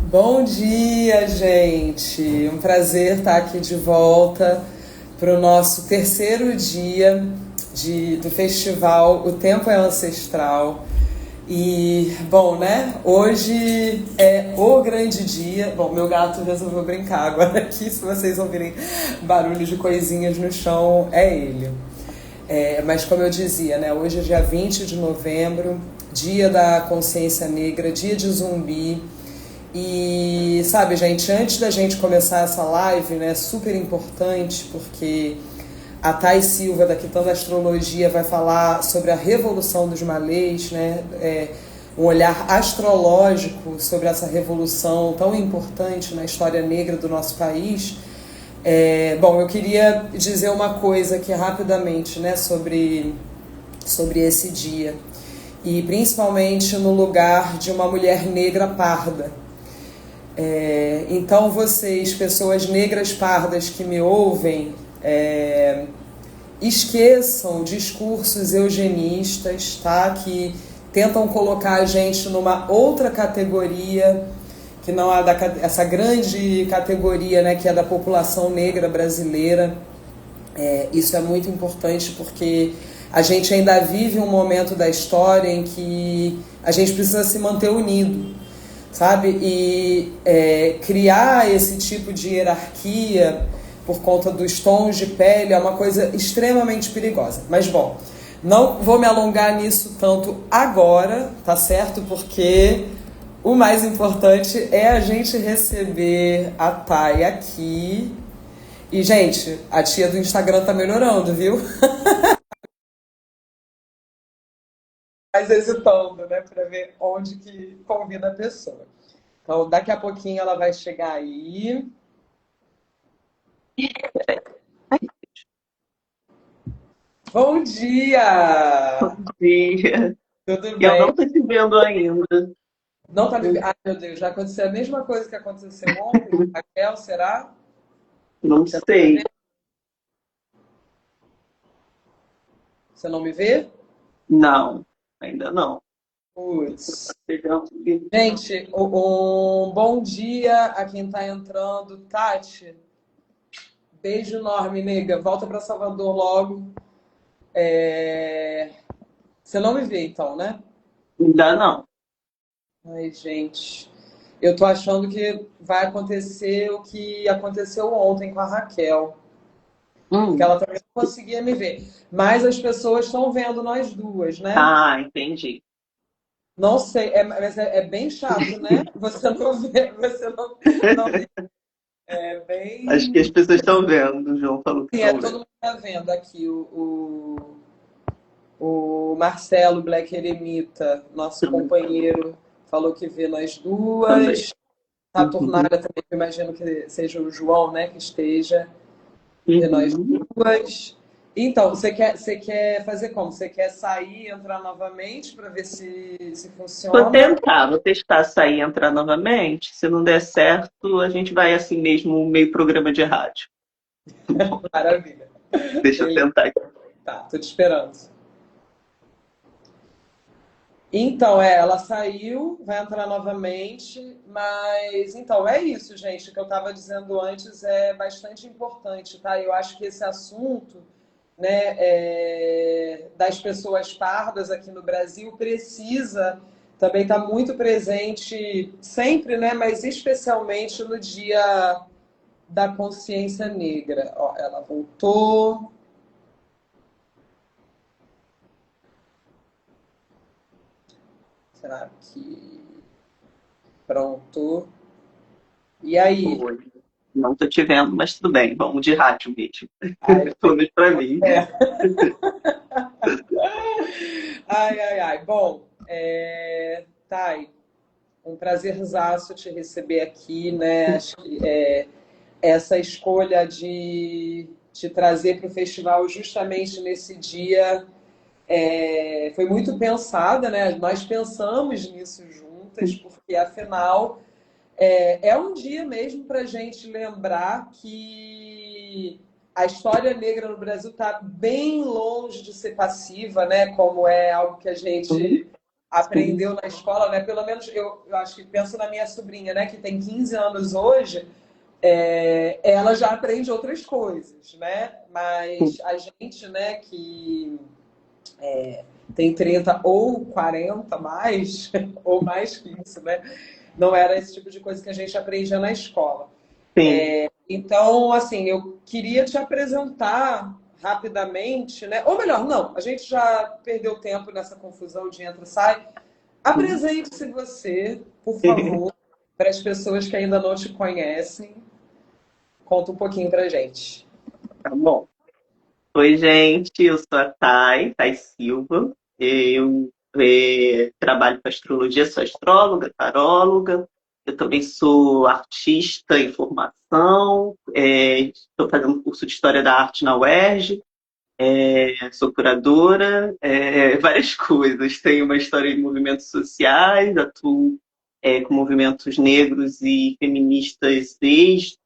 Bom dia, gente! Um prazer estar aqui de volta para o nosso terceiro dia do festival O Tempo é Ancestral. E, bom, né? Hoje é o grande dia. Bom, meu gato resolveu brincar agora aqui. Se vocês ouvirem barulho de coisinhas no chão, é ele. Mas como eu dizia, né? Hoje é dia 20 de novembro, dia da consciência negra, dia de Zumbi. E sabe, gente, antes da gente começar essa live, né, super importante, porque a Thay Silva, da Quitanda Astrologia, vai falar sobre a Revolução dos Malês, né, um olhar astrológico sobre essa revolução tão importante na história negra do nosso país. Bom, eu queria dizer uma coisa aqui rapidamente, né, sobre esse dia, e principalmente no lugar de uma mulher negra parda. Então vocês, pessoas negras pardas que me ouvem, esqueçam discursos eugenistas, tá? Que tentam colocar a gente numa outra categoria, que não é essa grande categoria, né, que é da população negra brasileira. Isso é muito importante porque a gente ainda vive um momento da história em que a gente precisa se manter unido, sabe? E criar esse tipo de hierarquia por conta dos tons de pele é uma coisa extremamente perigosa. Mas, bom, não vou me alongar nisso tanto agora, tá certo? Porque o mais importante é a gente receber a Thay aqui. E, gente, a tia do Instagram tá melhorando, viu? Mais hesitando, né? Pra ver onde que combina a pessoa. Então, daqui a pouquinho ela vai chegar aí. Bom dia! Dia. Tudo Eu bem? não tô te vendo ainda. Não tá me... Ai, meu Deus, já aconteceu a mesma coisa que aconteceu ontem? Raquel, será? Não Você não tá sei. vendo? Você não me vê? Não, ainda não. Putz. Chegando. Gente, um bom dia a quem tá entrando. Tati, beijo enorme, nega. Volta pra Salvador logo. Você não me vê, então, né? Ainda não. Ai, gente. Eu tô achando que vai acontecer o que aconteceu ontem com a Raquel. Porque Hum. ela também não conseguia me ver. Mas as pessoas estão vendo nós duas, né? Ah, entendi. Não sei, mas é bem chato, né? Você não vê, não vê. É Acho que as bem. pessoas estão vendo. O João falou que Sim, estão todo vendo. mundo tá vendo aqui o Marcelo Black Eremita, nosso Também. companheiro, falou que vê nós Também. duas. Uhum. Saturnália também, eu imagino que seja o João, né, que esteja. Vê nós Uhum. duas. Então, você quer fazer como? Você quer sair e entrar novamente para ver se funciona? Vou testar sair e entrar novamente. Se não der certo, a gente vai assim mesmo, meio programa de rádio. Maravilha. Deixa eu Beleza, tentar aqui. tá, tô te esperando. Então, ela saiu, vai entrar novamente, mas então é isso, gente. O que eu estava dizendo antes é bastante importante, tá? Eu acho que esse assunto, né, das pessoas pardas aqui no Brasil precisa também estar muito presente sempre, né, mas especialmente no Dia da Consciência Negra. Ó, ela voltou. Será que pronto? E aí? Oi. Não tô te vendo, mas tudo bem. Vamos de rádio mesmo. Ai, Pelo menos pra mim. é. Ai, ai, ai. Bom, Thay, um prazerzaço te receber aqui, né? Acho que essa escolha de te trazer para o festival justamente nesse dia foi muito pensada, né? Nós pensamos nisso juntas, porque afinal é um dia mesmo para a gente lembrar que a história negra no Brasil está bem longe de ser passiva, né? Como é algo que a gente Sim, aprendeu na escola, né? Pelo menos eu acho que penso na minha sobrinha, né? Que tem 15 anos hoje, ela já aprende outras coisas, né? sim, Mas a gente, né, que tem 30 ou 40 mais, ou mais que isso, né? Não era esse tipo de coisa que a gente aprendia na escola. sim. Então, assim, eu queria te apresentar rapidamente, né? Ou melhor, não, a gente já perdeu tempo nessa confusão de entra e sai. Apresente-se você, por favor, para as pessoas que ainda não te conhecem. Conta um pouquinho pra gente. Tá bom. Oi, gente, eu sou a Thay Silva. Eu trabalho com astrologia, sou astróloga, taróloga. Eu também sou artista em formação. Estou fazendo curso de História da Arte na UERJ. Sou curadora, várias coisas. Tenho uma história em movimentos sociais, atuo com movimentos negros e feministas desde,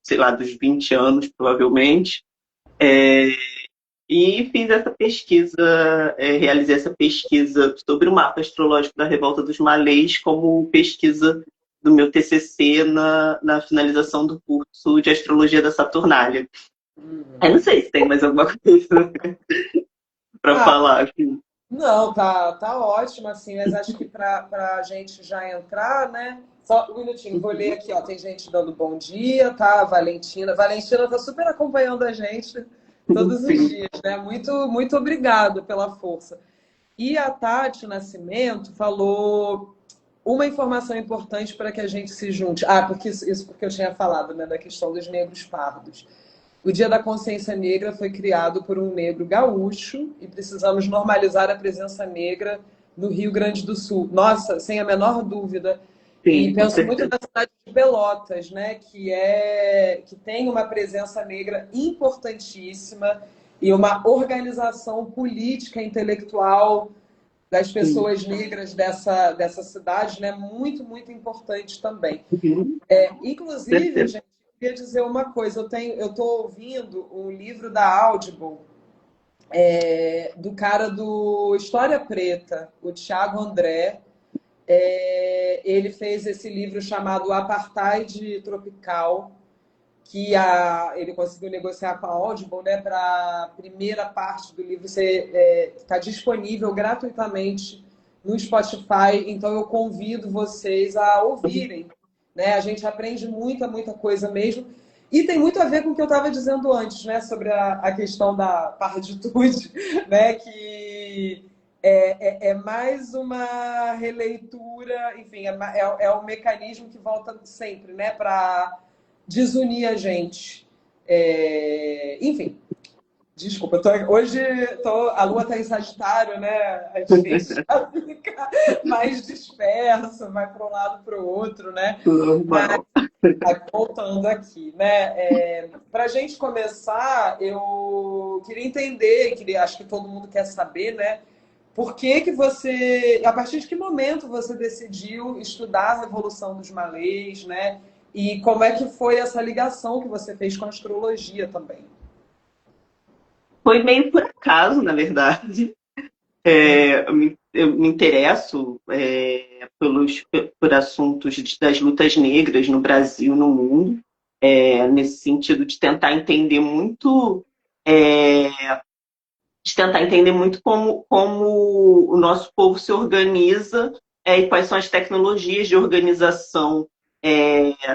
sei lá, dos 20 anos, provavelmente. É, e fiz essa pesquisa, realizei essa pesquisa sobre o mapa astrológico da Revolta dos Malês como pesquisa do meu TCC na finalização do curso de Astrologia da Saturnália. Eu não sei se tem mais alguma coisa para Ah, falar aqui. não, tá ótimo, assim, mas acho que para a gente já entrar, né? Só um minutinho, vou ler aqui, ó. Tem gente dando bom dia, tá? Valentina. Valentina tá super acompanhando a gente todos os Sim, dias, né? Muito obrigado pela força. E a Tati Nascimento falou uma informação importante para que a gente se junte. Ah, porque isso porque eu tinha falado, né, da questão dos negros pardos. O Dia da Consciência Negra foi criado por um negro gaúcho e precisamos normalizar a presença negra no Rio Grande do Sul. Nossa, sem a menor dúvida. E sim, com penso muito certeza. na cidade de Pelotas, né, que tem uma presença negra importantíssima e uma organização política intelectual das Sim, pessoas negras dessa cidade, né, muito importante também. uhum, com Inclusive, certeza. gente, eu queria dizer uma coisa. Eu estou ouvindo um livro da Audible, do cara do História Preta, o Tiago André. Ele fez esse livro chamado Apartheid Tropical, que ele conseguiu negociar com a Audible, né, para a primeira parte do livro estar disponível gratuitamente no Spotify. Então eu convido vocês a ouvirem, né? A gente aprende muita coisa mesmo. E tem muito a ver com o que eu estava dizendo antes, né, sobre a questão da partitude, né, que é mais uma releitura, enfim, é um mecanismo que volta sempre, né, para desunir a gente. Enfim, desculpa, hoje a Lua está em Sagitário, né? A gente já fica mais disperso, vai para um lado para o outro, né? Mas Normal. voltando aqui, né? Para a gente começar, eu queria entender, acho que todo mundo quer saber, né? Por que você, a partir de que momento você decidiu estudar a Revolução dos Malês, né? E como é que foi essa ligação que você fez com a astrologia também? Foi meio por acaso, na verdade. Eu me interesso por assuntos das lutas negras no Brasil e no mundo, nesse sentido é, de tentar entender muito como o nosso povo se organiza, e quais são as tecnologias de organização,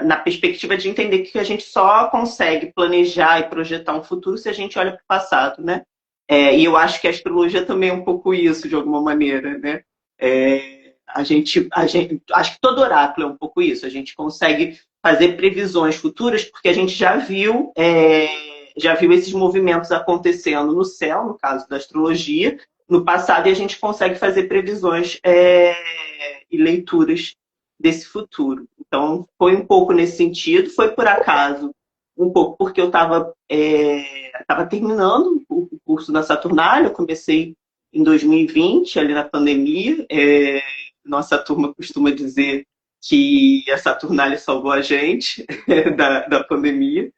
na perspectiva de entender que a gente só consegue planejar e projetar um futuro se a gente olha para o passado, né? E eu acho que a astrologia também é um pouco isso, de alguma maneira, né? Acho que todo oráculo é um pouco isso. A gente consegue fazer previsões futuras porque a gente já viu esses movimentos acontecendo no céu, no caso da astrologia, no passado, e a gente consegue fazer previsões e leituras desse futuro. Então, foi um pouco nesse sentido, foi por acaso, um pouco porque eu estava terminando o curso da Saturnália, eu comecei em 2020, ali na pandemia. Nossa turma costuma dizer que a Saturnália salvou a gente da pandemia.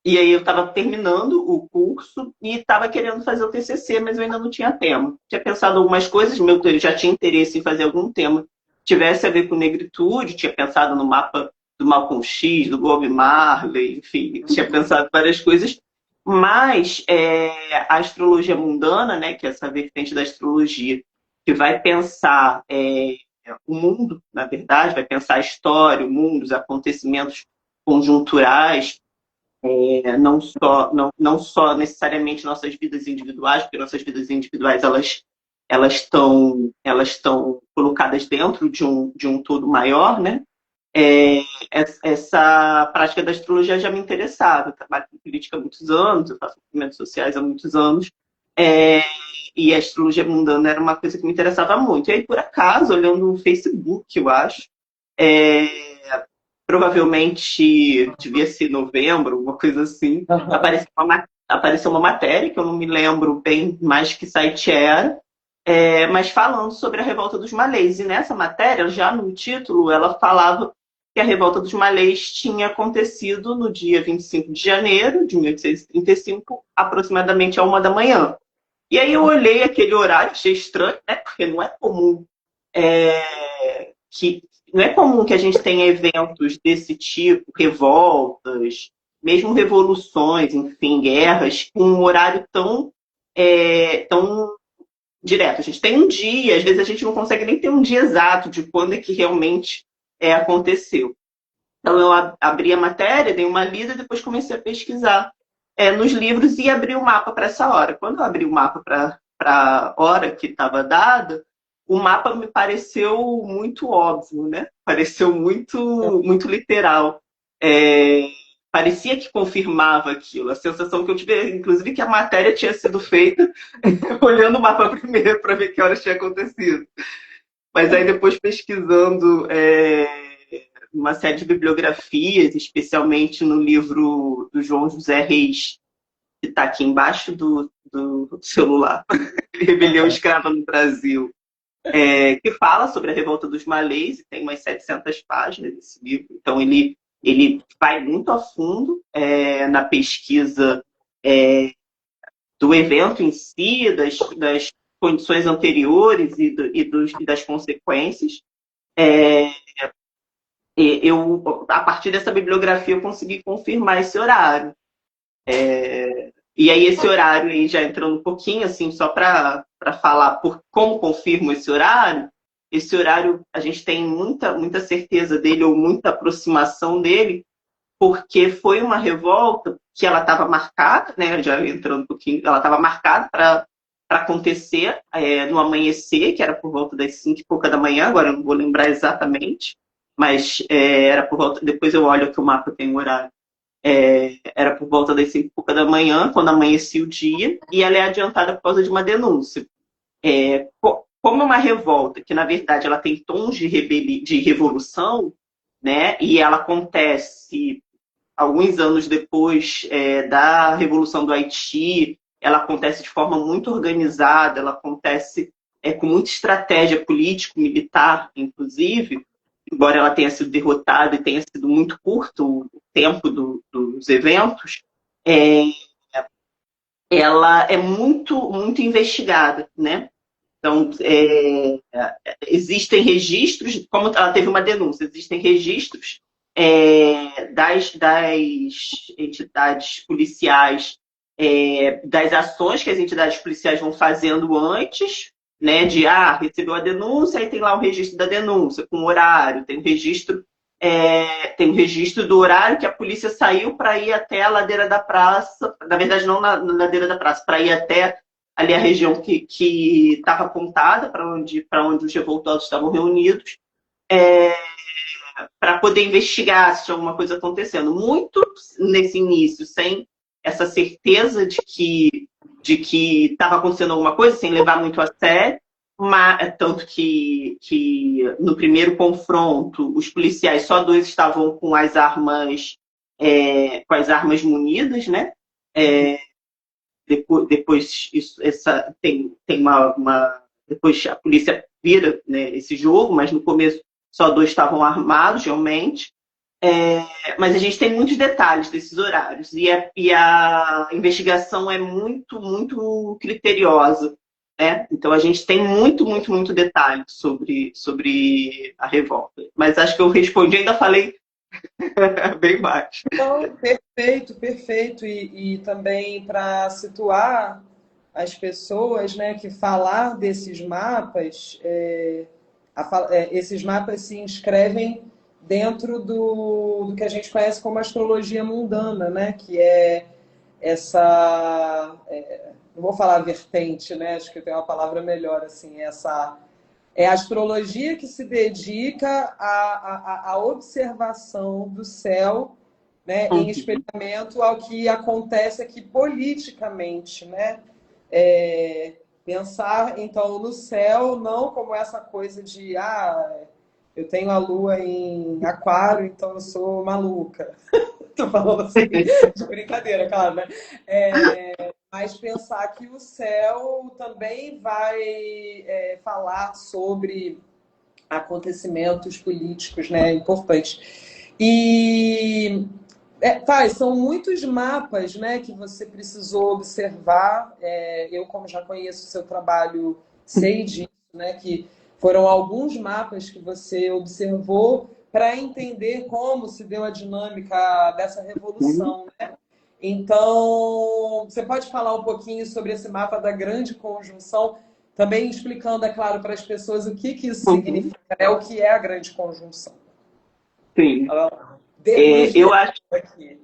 E aí eu estava terminando o curso e estava querendo fazer o TCC, mas eu ainda não tinha tema. Tinha pensado algumas coisas, eu já tinha interesse em fazer algum tema que tivesse a ver com negritude, tinha pensado no mapa do Malcolm X, do Bob Marley, enfim, tinha pensado várias coisas, mas a astrologia mundana, né, que é essa vertente da astrologia, que vai pensar o mundo, na verdade, vai pensar a história, o mundo, os acontecimentos conjunturais, não só necessariamente nossas vidas individuais, porque nossas vidas individuais elas estão colocadas dentro de um todo maior, né? É, essa prática da astrologia já me interessava. Eu trabalho com política há muitos anos, eu faço movimentos sociais há muitos anos, é, e a astrologia mundana era uma coisa que me interessava muito. E aí, por acaso, olhando no Facebook, eu acho, é, provavelmente devia ser novembro, uma coisa assim, apareceu uma matéria, que eu não me lembro bem mais que site era, mas falando sobre a revolta dos malês. E nessa matéria, já no título, ela falava que a revolta dos malês tinha acontecido no dia 25 de janeiro de 1835, aproximadamente à 1 da manhã. E aí eu olhei aquele horário, achei estranho, né? Porque que não é comum que a gente tenha eventos desse tipo, revoltas, mesmo revoluções, enfim, guerras, com um horário tão direto. A gente tem um dia, às vezes a gente não consegue nem ter um dia exato de quando é que realmente aconteceu. Então eu abri a matéria, dei uma lida e depois comecei a pesquisar nos livros e abri o mapa para essa hora. Quando eu abri o mapa para a hora que estava dada, o mapa me pareceu muito óbvio, né? Pareceu muito literal. Parecia que confirmava aquilo. A sensação que eu tive, inclusive, que a matéria tinha sido feita olhando o mapa primeiro para ver que horas tinha acontecido. Mas aí depois pesquisando uma série de bibliografias, especialmente no livro do João José Reis, que está aqui embaixo do celular, Rebelião Escrava no Brasil, que fala sobre a revolta dos malês, e tem umas 700 páginas esse livro. Então ele vai muito a fundo na pesquisa do evento em si, das condições anteriores e das consequências. A partir dessa bibliografia, eu consegui confirmar esse horário. E aí, esse horário, aí, já entrando um pouquinho, assim, só para falar como confirmo esse horário, a gente tem muita certeza dele, ou muita aproximação dele, porque foi uma revolta que ela estava marcada, né, já entrando um pouquinho, ela estava marcada para acontecer no amanhecer, que era por volta das 5 e pouca da manhã, agora eu não vou lembrar exatamente, mas era por volta, depois eu olho que o mapa tem um horário. Era por volta das 5 e pouca da manhã, quando amanhecia o dia, e ela é adiantada por causa de uma denúncia. Como é uma revolta, que na verdade ela tem tons de revolução, né, e ela acontece alguns anos depois da Revolução do Haiti, ela acontece de forma muito organizada, ela acontece com muita estratégia político-militar, inclusive, embora ela tenha sido derrotada e tenha sido muito curto o tempo dos eventos, ela é muito investigada, né? Então, existem registros, como ela teve uma denúncia, existem registros das entidades policiais, das ações que as entidades policiais vão fazendo antes, né, recebeu a denúncia, aí tem lá o registro da denúncia, com o horário, tem o registro do horário que a polícia saiu para ir até a ladeira da praça, na verdade não na ladeira da praça, para ir até ali a região que estava apontada para onde os revoltosos estavam reunidos, para poder investigar se tinha alguma coisa acontecendo. Muito nesse início, sem essa certeza de que estava acontecendo alguma coisa, sem levar muito a sério, tanto que no primeiro confronto, os policiais, só 2 estavam com as armas munidas, né? Depois depois a polícia vira, né, esse jogo, mas no começo só 2 estavam armados, realmente. Mas a gente tem muitos detalhes desses horários e a investigação é muito, muito criteriosa, né? Então a gente tem muito, muito, muito detalhe sobre a revolta. Mas acho que eu respondi, ainda falei bem baixo. Então, perfeito, perfeito. E também para situar as pessoas, né, que falar desses mapas, esses mapas se inscrevem dentro do que a gente conhece como astrologia mundana, né, que é essa, não vou falar vertente, né, acho que tem uma palavra melhor assim, essa é a astrologia que se dedica à observação do céu, né, em Uhum. espelhamento ao que acontece aqui politicamente, né? É, pensar então no céu não como essa coisa de eu tenho a lua em aquário, então eu sou maluca. Tô falando assim de brincadeira, claro, né? Mas pensar que o céu também vai falar sobre acontecimentos políticos, né, importantes. E são muitos mapas, né, que você precisou observar. Eu, como já conheço o seu trabalho, sei disso, né, que foram alguns mapas que você observou para entender como se deu a dinâmica dessa revolução, né? Então, você pode falar um pouquinho sobre esse mapa da grande conjunção, também explicando, é claro, para as pessoas o que isso Uhum. significa, né? O que é a grande conjunção. Sim. Nos Eu detalhes acho, aqui.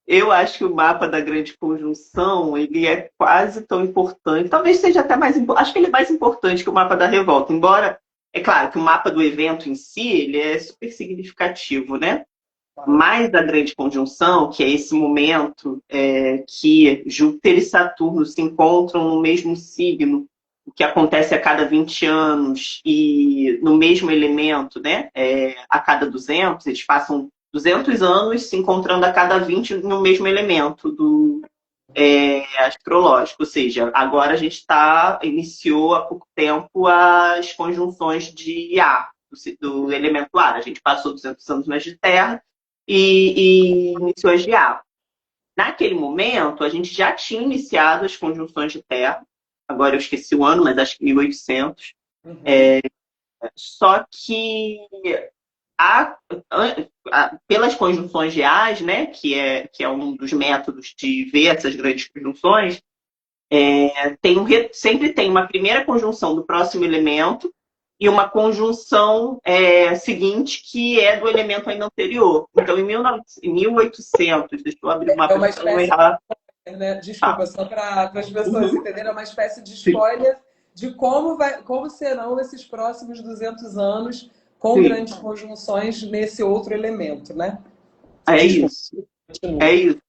eu acho que o mapa da grande conjunção ele é quase tão importante, talvez seja até mais importante, acho que ele é mais importante que o mapa da revolta, embora é claro que o mapa do evento em si ele é super significativo, né? Mais da grande conjunção, que é esse momento que Júpiter e Saturno se encontram no mesmo signo, o que acontece a cada 20 anos, e no mesmo elemento, né? A cada 200, eles passam 200 anos se encontrando a cada 20 no mesmo elemento astrológico. Ou seja, agora a gente iniciou há pouco tempo as conjunções de ar, do elemento ar. A gente passou 200 anos nas de terra e iniciou as de ar. Naquele momento, a gente já tinha iniciado as conjunções de terra, agora eu esqueci o ano, mas acho que 1800. Uhum. Só que a, pelas conjunções reais, né, que é um dos métodos de ver essas grandes conjunções, sempre tem uma primeira conjunção do próximo elemento e uma conjunção seguinte que é do elemento ainda anterior. Então, em 1800, deixa eu abrir o É mapa uma aqui para não espécie, errar. né? Tá. Desculpa, só para as pessoas Uhum. entenderem, é uma espécie de Sim, spoiler de como serão esses próximos 200 anos com sim. grandes conjunções nesse outro elemento, né? É Desculpa, isso. É continua. isso.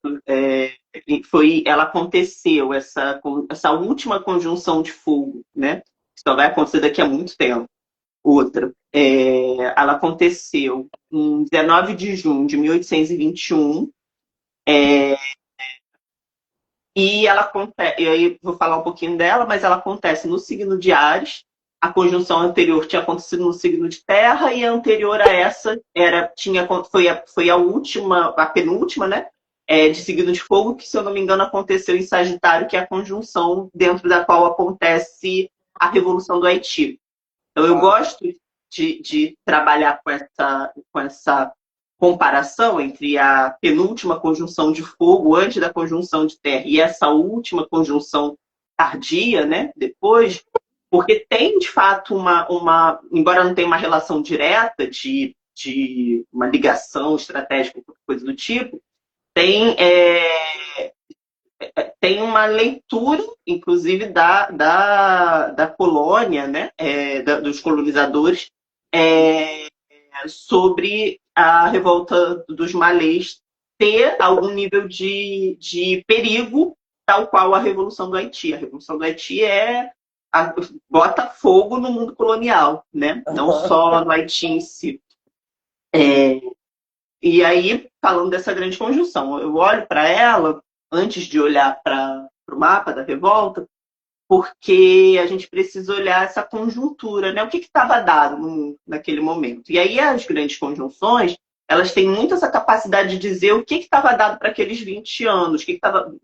Ela aconteceu, essa última conjunção de fogo, né? Só vai acontecer daqui a muito tempo. Outra. Ela aconteceu em 19 de junho de 1821. E ela acontece, e aí vou falar um pouquinho dela, mas ela acontece no signo de Áries. A conjunção anterior tinha acontecido no signo de Terra e a anterior a essa foi a última, a penúltima, né? De signo de Fogo, que se eu não me engano aconteceu em Sagitário, que é a conjunção dentro da qual acontece a Revolução do Haiti. Então eu Tá. gosto de trabalhar com essa comparação entre a penúltima conjunção de fogo antes da conjunção de terra e essa última conjunção tardia, né, depois, porque tem de fato embora não tenha uma relação direta de uma ligação estratégica, coisa do tipo, tem, tem uma leitura, inclusive, da colônia, né, dos colonizadores, é, sobre a revolta dos malês ter algum nível de perigo, tal qual a Revolução do Haiti. A Revolução do Haiti bota fogo no mundo colonial, né? Não só no Haiti em si. E aí, falando dessa grande conjunção, eu olho para ela, antes de olhar para o mapa da revolta, porque a gente precisa olhar essa conjuntura, né? O que estava dado naquele momento. E aí as grandes conjunções, elas têm muito essa capacidade de dizer o que estava dado para aqueles 20 anos.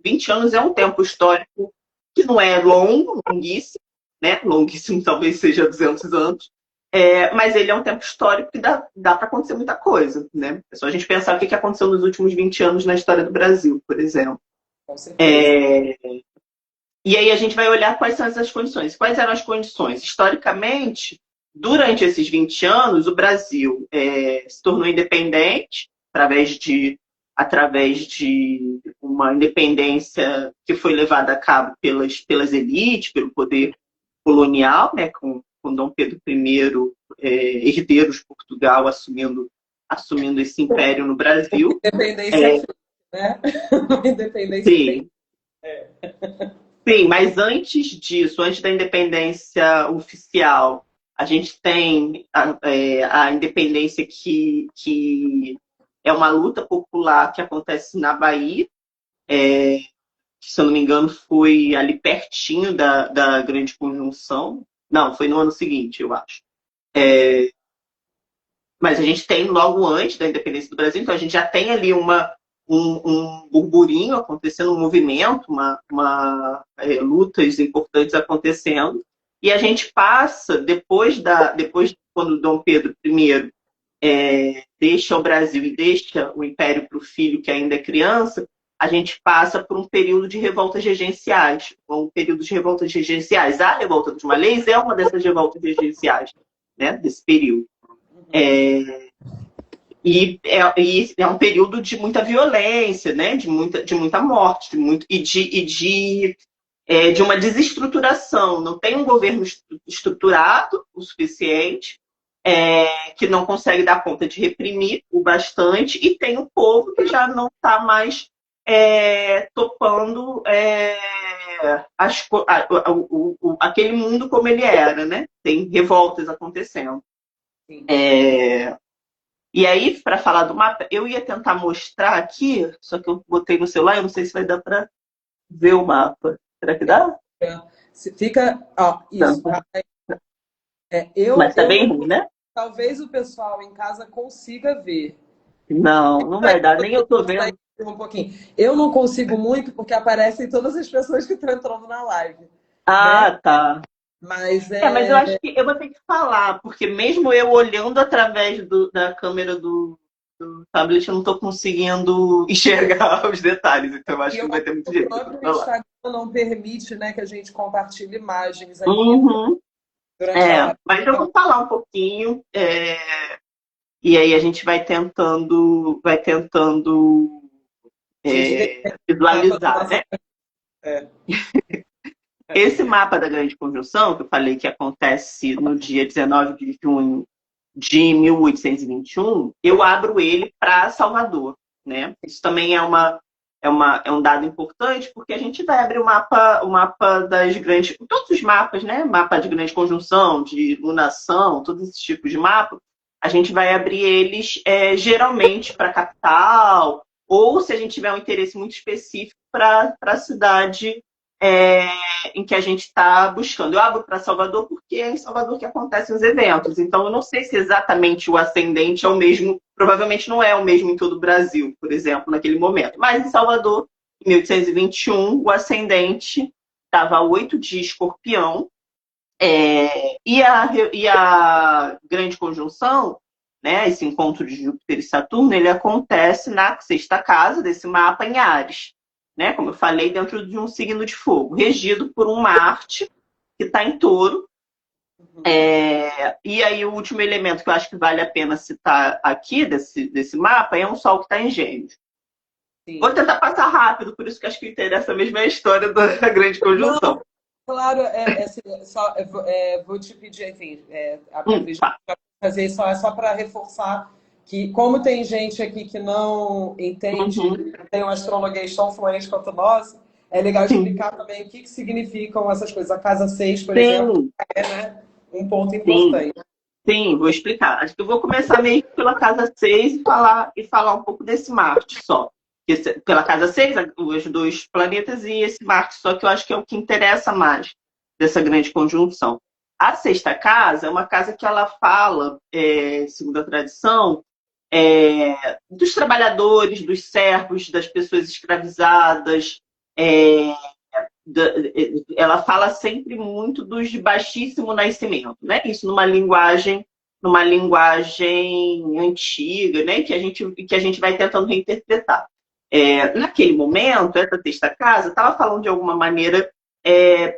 20 anos é um tempo histórico que não é longo, longuíssimo, né? Longuíssimo talvez seja 200 anos, mas ele é um tempo histórico que dá para acontecer muita coisa, né? É só a gente pensar o que aconteceu nos últimos 20 anos na história do Brasil, por exemplo. Com certeza. E aí a gente vai olhar quais são essas condições. Quais eram as condições? Historicamente, durante esses 20 anos, o Brasil se tornou independente através de uma independência que foi levada a cabo pelas elites, pelo poder colonial, né, com Dom Pedro I, herdeiro de Portugal, assumindo esse império no Brasil. Independência, né? Independência. Sim. Sim, mas antes disso, antes da independência oficial, a gente tem a independência que é uma luta popular que acontece na Bahia, que, se eu não me engano, foi ali pertinho da Grande Conjunção. Não, foi no ano seguinte, eu acho. Mas a gente tem logo antes da independência do Brasil, então a gente já tem ali um burburinho acontecendo, um movimento, lutas importantes acontecendo. E a gente passa, depois quando Dom Pedro I deixa o Brasil e deixa o Império para o filho que ainda é criança, a gente passa por um período de revoltas regenciais. A Revolta dos Malês é uma dessas revoltas regenciais, né, desse período. E é um período de muita violência, né? de muita morte, de uma desestruturação. Não tem um governo estruturado o suficiente, que não consegue dar conta de reprimir o bastante, e tem um povo que já não está mais topando aquele mundo como ele era, né? Tem revoltas acontecendo. E aí, para falar do mapa, eu ia tentar mostrar aqui, só que eu botei no celular, eu não sei se vai dar para ver o mapa. Será que dá? Fica. Isso. Mas tá bem ruim, né? Talvez o pessoal em casa consiga ver. Não vai dar, nem eu tô vendo. Um pouquinho. Eu não consigo muito porque aparecem todas as pessoas que estão entrando na live. Né? Tá. Mas mas eu acho que eu vou ter que falar, porque mesmo eu olhando através da câmera do tablet, eu não estou conseguindo enxergar os detalhes, então eu acho que vai ter muito jeito. O próprio Instagram não permite, né, que a gente compartilhe imagens aqui. Mas eu vou falar um pouquinho, e aí a gente vai tentando visualizar, né? Esse mapa da Grande Conjunção, que eu falei que acontece no dia 19 de junho de 1821, eu abro ele para Salvador, né? Isso também é um dado importante, porque a gente vai abrir o mapa das grandes... Todos os mapas, né? Mapa de Grande Conjunção, de lunação, todos esses tipos de mapa, a gente vai abrir eles geralmente para a capital, ou se a gente tiver um interesse muito específico para a cidade em que a gente está buscando. Eu abro para Salvador porque é em Salvador que acontecem os eventos. Então, eu não sei se exatamente o ascendente é o mesmo, provavelmente não é o mesmo em todo o Brasil, por exemplo, naquele momento. Mas em Salvador, em 1821, o ascendente estava 8 de Escorpião, e a grande conjunção, né, esse encontro de Júpiter e Saturno, ele acontece na sexta casa desse mapa, em Áries. Né, como eu falei, dentro de um signo de fogo, regido por um Marte que está em Touro. E aí o último elemento que eu acho que vale a pena citar aqui desse mapa é um Sol que está em Gêmeos. Sim. Vou tentar passar rápido, por isso que acho que interessa mesmo a história da grande conjunção. Não, claro, vou te pedir, enfim, fazer isso só para reforçar que, como tem gente aqui que não entende, tem uma astrologia tão fluente quanto nós, é legal explicar também o que significam essas coisas. A casa 6, por exemplo, né, um ponto importante. Sim, vou explicar. Acho que eu vou começar meio pela casa 6 e falar um pouco desse Marte só. Pela casa 6, os dois planetas e esse Marte, só que eu acho que é o que interessa mais. dessa grande conjunção. A sexta casa é uma casa que ela fala, segundo a tradição, dos trabalhadores, dos servos, das pessoas escravizadas. é, Ela fala sempre muito dos de baixíssimo nascimento, né? Isso numa linguagem antiga, né? Que a gente vai tentando reinterpretar. Naquele momento, essa sexta casa estava falando de alguma maneira,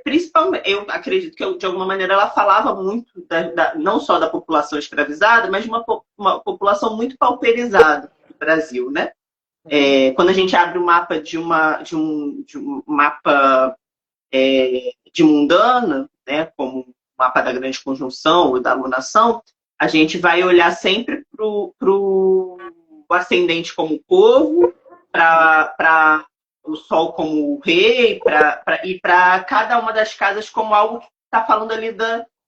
principalmente, eu acredito que de alguma maneira ela falava muito não só da população escravizada, mas de uma população muito pauperizada no Brasil, né? Quando a gente abre o mapa de um mapa de Mundana, né, como o mapa da grande conjunção ou da alunação, a gente vai olhar sempre para o ascendente como povo, para o sol como o rei, e para cada uma das casas como algo que está falando ali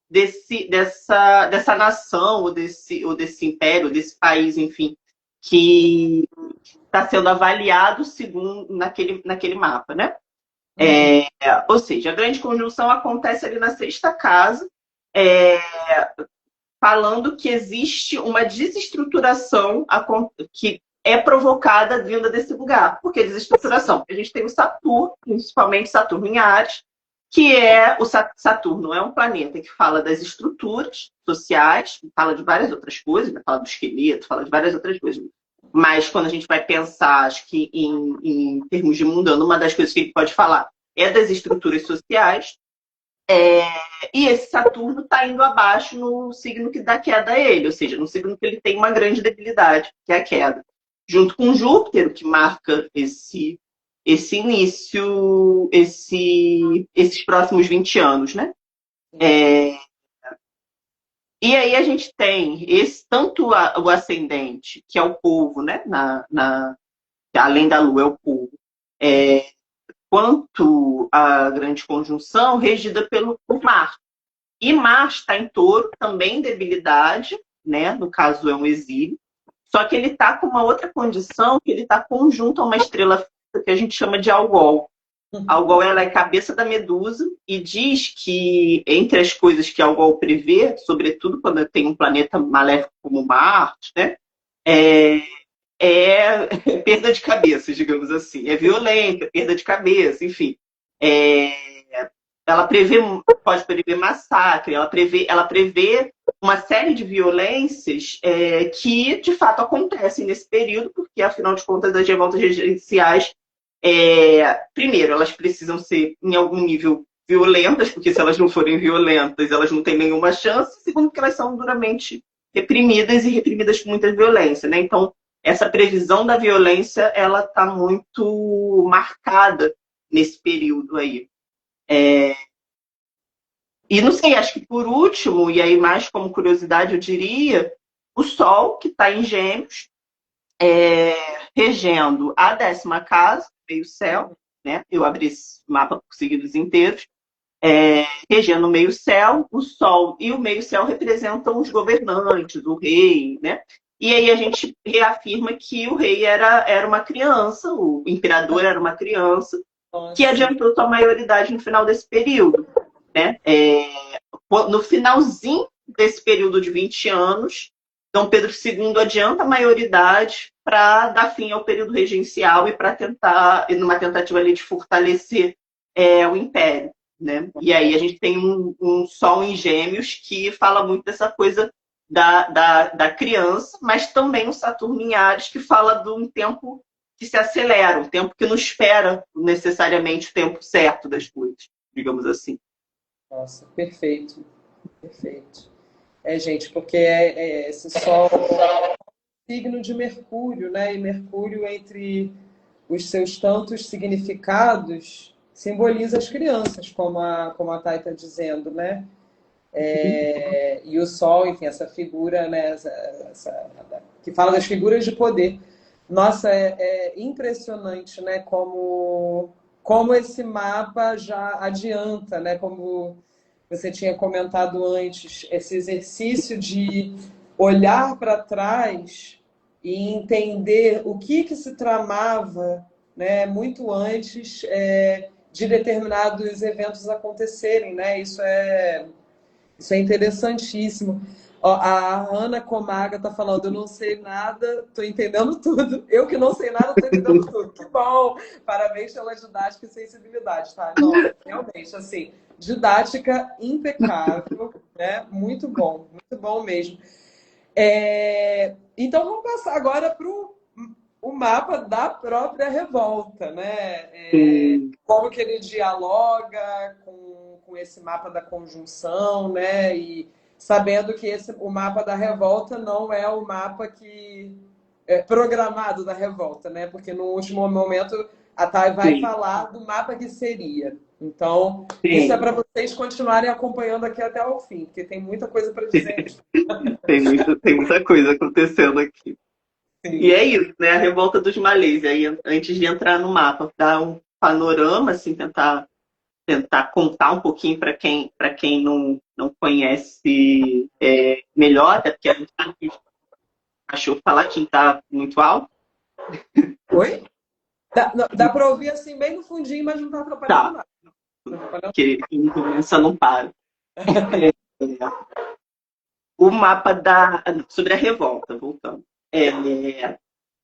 dessa nação, ou desse império, desse país, enfim, que está sendo avaliado segundo naquele mapa, né? Ou seja, a grande conjunção acontece ali na sexta casa, falando que existe uma desestruturação que é provocada vinda desse lugar. Por que desestruturação? Porque a gente tem o Saturno, principalmente Saturno em Áries, que o Saturno é um planeta que fala das estruturas sociais, fala de várias outras coisas, né? Fala do esqueleto, fala de várias outras coisas. Mas quando a gente vai pensar, acho que em termos de mundano, uma das coisas que ele pode falar é das estruturas sociais. E esse Saturno está indo abaixo no signo que dá queda a ele, ou seja, no signo que ele tem uma grande debilidade, que é a queda. Junto com Júpiter, que marca esse início, esses próximos 20 anos, né? E aí a gente tem tanto o ascendente, que é o povo, né? Além da Lua, é o povo. Quanto a grande conjunção, regida por Marte. E Marte está em Touro, também debilidade, né? No caso é um exílio. Só que ele está com uma outra condição, que ele está conjunto a uma estrela que a gente chama de Algol. Algol, ela é cabeça da Medusa e diz que, entre as coisas que Algol prevê, sobretudo quando tem um planeta maléfico como Marte, né? Perda de cabeça, digamos assim. É violenta, perda de cabeça, enfim. Ela pode prever massacre, ela prevê uma série de violências que, de fato, acontecem nesse período, porque, afinal de contas, as revoltas regenciais, primeiro, elas precisam ser, em algum nível, violentas, porque se elas não forem violentas, elas não têm nenhuma chance. Segundo, que elas são duramente reprimidas e reprimidas com muita violência, né? Então, essa previsão da violência, ela está muito marcada nesse período aí. E não sei, acho que por último, e aí mais como curiosidade, eu diria, o Sol, que está em Gêmeos, regendo a 10ª casa, meio-céu, né? Eu abri esse mapa por signos inteiros. Regendo o meio-céu, o Sol e o meio-céu representam os governantes, o rei, né? E aí a gente reafirma que o rei era uma criança, o imperador era uma criança, que adiantou sua maioridade no final desse período, né? No finalzinho desse período de 20 anos, Dom Pedro II adianta a maioridade para dar fim ao período regencial e para tentar, numa tentativa ali de fortalecer o império, né? E aí a gente tem um Sol em Gêmeos que fala muito dessa coisa da criança, mas também um Saturno em Áries que fala de um tempo que se acelera, um tempo que não espera necessariamente o tempo certo das coisas, digamos assim. Nossa, perfeito, perfeito. Gente, porque esse Sol signo de Mercúrio, né? E Mercúrio, entre os seus tantos significados, simboliza as crianças, como a Thay está dizendo, né? E o Sol, enfim, essa figura, né? Que fala das figuras de poder. Nossa, é impressionante, né? Como esse mapa já adianta, né? Como você tinha comentado antes, esse exercício de olhar para trás e entender o que se tramava, né, muito antes, de determinados eventos acontecerem, né? Isso é interessantíssimo. Ó, a Ana Comaga está falando, eu não sei nada, estou entendendo tudo. Eu que não sei nada, estou entendendo tudo. Que bom! Parabéns pela didática e sensibilidade, tá? Não, realmente, assim, didática impecável, né? Muito bom mesmo. Então vamos passar agora para o mapa da própria revolta, né? Sim, Como que ele dialoga com esse mapa da conjunção, né? E sabendo que o mapa da revolta não é o mapa que é programado da revolta, né? Porque no último momento a Thay vai sim, falar do mapa que seria. Então, isso é sim. para vocês continuarem acompanhando aqui até o fim, porque tem muita coisa para dizer. Tem muita coisa acontecendo aqui. E Sim. é isso, né? A revolta dos malês. Aí, antes de entrar no mapa, dar um panorama, assim, tentar contar um pouquinho para quem não conhece melhor, até porque a gente sabe que o cachorro latim está muito alto. Oi? Dá para ouvir assim bem no fundinho, mas não está atrapalhando Tá, nada. Não tá atrapalhando. que em começa não para. O mapa sobre a revolta, voltando.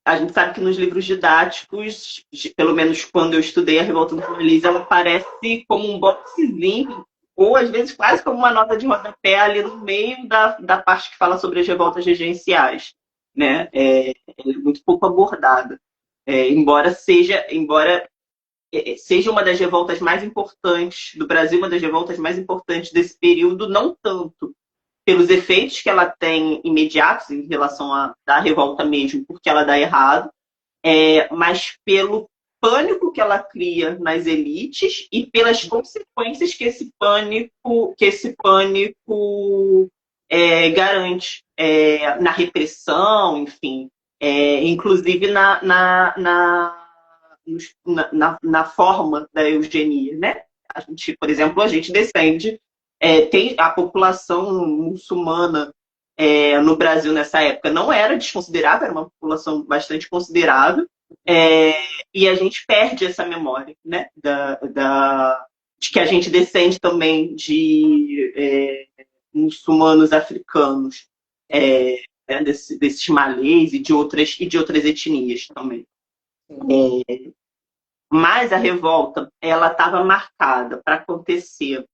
A gente sabe que nos livros didáticos, pelo menos quando eu estudei a Revolta dos Malês, ela aparece como um boxezinho, ou às vezes quase como uma nota de rodapé ali no meio da parte que fala sobre as revoltas regenciais. Né? Ela é muito pouco abordada. Embora seja uma das revoltas mais importantes do Brasil, uma das revoltas mais importantes desse período, não tanto pelos efeitos que ela tem imediatos em relação da revolta mesmo, porque ela dá errado, mas pelo pânico que ela cria nas elites e pelas consequências que esse pânico garante na repressão, enfim, inclusive na forma da eugenia, né? Por exemplo, a gente descende, tem a população muçulmana no Brasil nessa época não era desconsiderável, era uma população bastante considerável, é, e a gente perde essa memória, né? De que a gente descende também de muçulmanos africanos, desses malês e de outras etnias também. Mas a revolta ela estava marcada para acontecer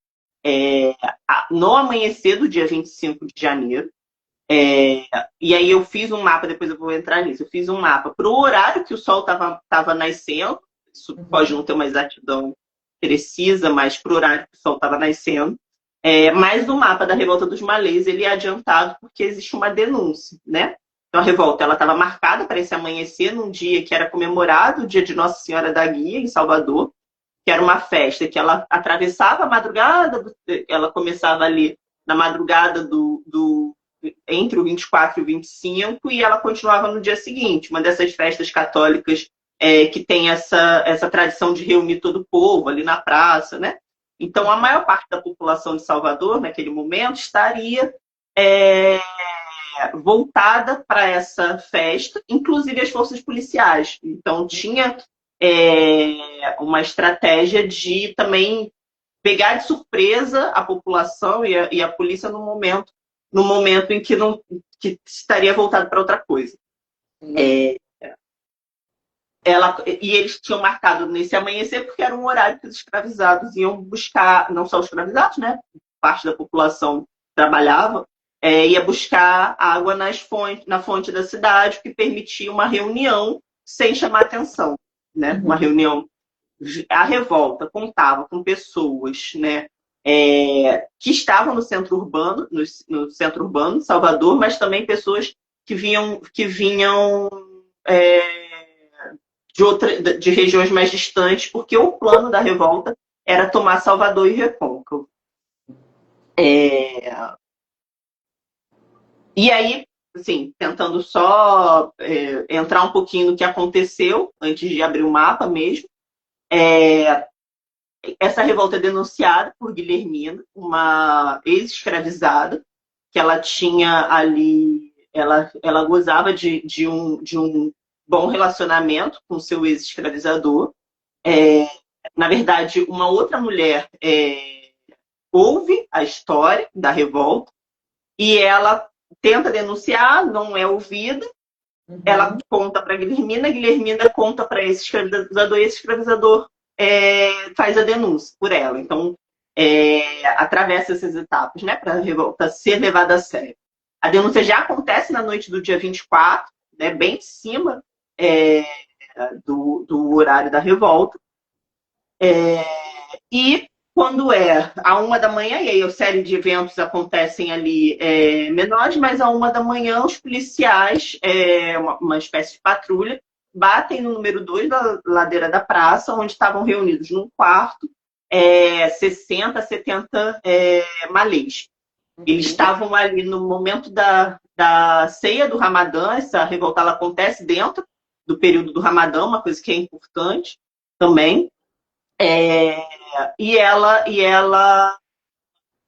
no amanhecer do dia 25 de janeiro. E aí eu fiz um mapa, depois eu vou entrar nisso. Eu fiz um mapa para o horário que o sol estava nascendo. Isso pode não ter uma exatidão precisa, mas para o horário que o sol estava nascendo. Mas o mapa da Revolta dos Malês ele é adiantado porque existe uma denúncia, né? Então a revolta ela estava marcada para esse amanhecer num dia que era comemorado, o dia de Nossa Senhora da Guia, em Salvador, que era uma festa que ela atravessava a madrugada, ela começava ali na madrugada entre o 24 e o 25, e ela continuava no dia seguinte. Uma dessas festas católicas que tem essa tradição de reunir todo o povo ali na praça, né? Então, a maior parte da população de Salvador, naquele momento, estaria voltada para essa festa, inclusive as forças policiais. Então, tinha uma estratégia de também pegar de surpresa a população e a polícia no momento em que estaria voltado para outra coisa. E eles tinham marcado nesse amanhecer porque era um horário que os escravizados iam buscar, não só os escravizados, né? Parte da população trabalhava, ia buscar água na fonte da cidade, o que permitia uma reunião sem chamar atenção, né? Uma reunião. A revolta contava com pessoas, né, que estavam no centro urbano, no centro urbano de Salvador, mas também pessoas que vinham de regiões mais distantes, porque o plano da revolta era tomar Salvador e Recôncavo. E aí, assim, tentando só entrar um pouquinho no que aconteceu, antes de abrir o mapa mesmo, essa revolta é denunciada por Guilhermina, uma ex-escravizada, que ela tinha ali, ela gozava de um bom relacionamento com seu ex-escravizador, Na verdade, uma outra mulher ouve a história da revolta e ela tenta denunciar, não é ouvida. Ela conta para Guilhermina conta para esse escravizador e esse escravizador faz a denúncia por ela. Então, atravessa essas etapas, né, para a revolta ser levada a sério. A denúncia já acontece na noite do dia 24, né, bem em cima do horário da revolta. E quando a 1 da manhã, e aí a série de eventos acontecem ali menores, mas a 1 da manhã os policiais, uma espécie de patrulha, batem no número 2 da ladeira da praça, onde estavam reunidos num quarto 60, 70 malês. Eles estavam ali no momento da ceia do Ramadã. Essa revolta ela acontece dentro do período do Ramadã, uma coisa que é importante também. E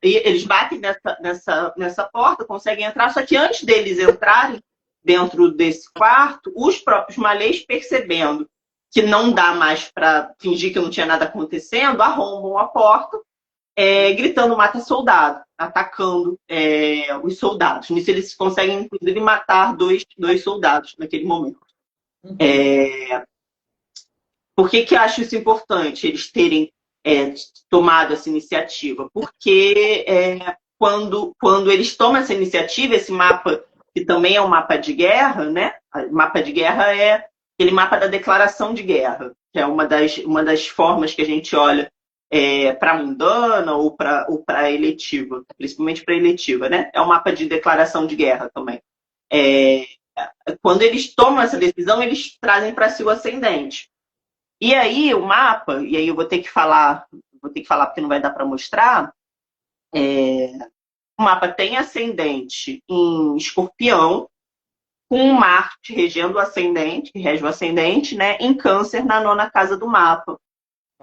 eles batem nessa porta, conseguem entrar, só que antes deles entrarem dentro desse quarto, os próprios malês, percebendo que não dá mais para fingir que não tinha nada acontecendo, arrombam a porta, gritando mata soldado, atacando os soldados. Nisso eles conseguem, inclusive, matar dois soldados naquele momento. Por que eu acho isso importante, eles terem tomado essa iniciativa? Porque quando eles tomam essa iniciativa, esse mapa, que também é um mapa de guerra, né? O mapa de guerra é aquele mapa da declaração de guerra, que é uma das formas que a gente olha para a mundana ou para eletiva, principalmente para eletiva, né? É um mapa de declaração de guerra também. Quando eles tomam essa decisão, eles trazem para si o ascendente. E aí o mapa, e aí eu vou ter que falar porque não vai dar para mostrar, o mapa tem ascendente em Escorpião, com Marte regendo o ascendente, que rege o ascendente, né, em Câncer, na 9ª casa do mapa.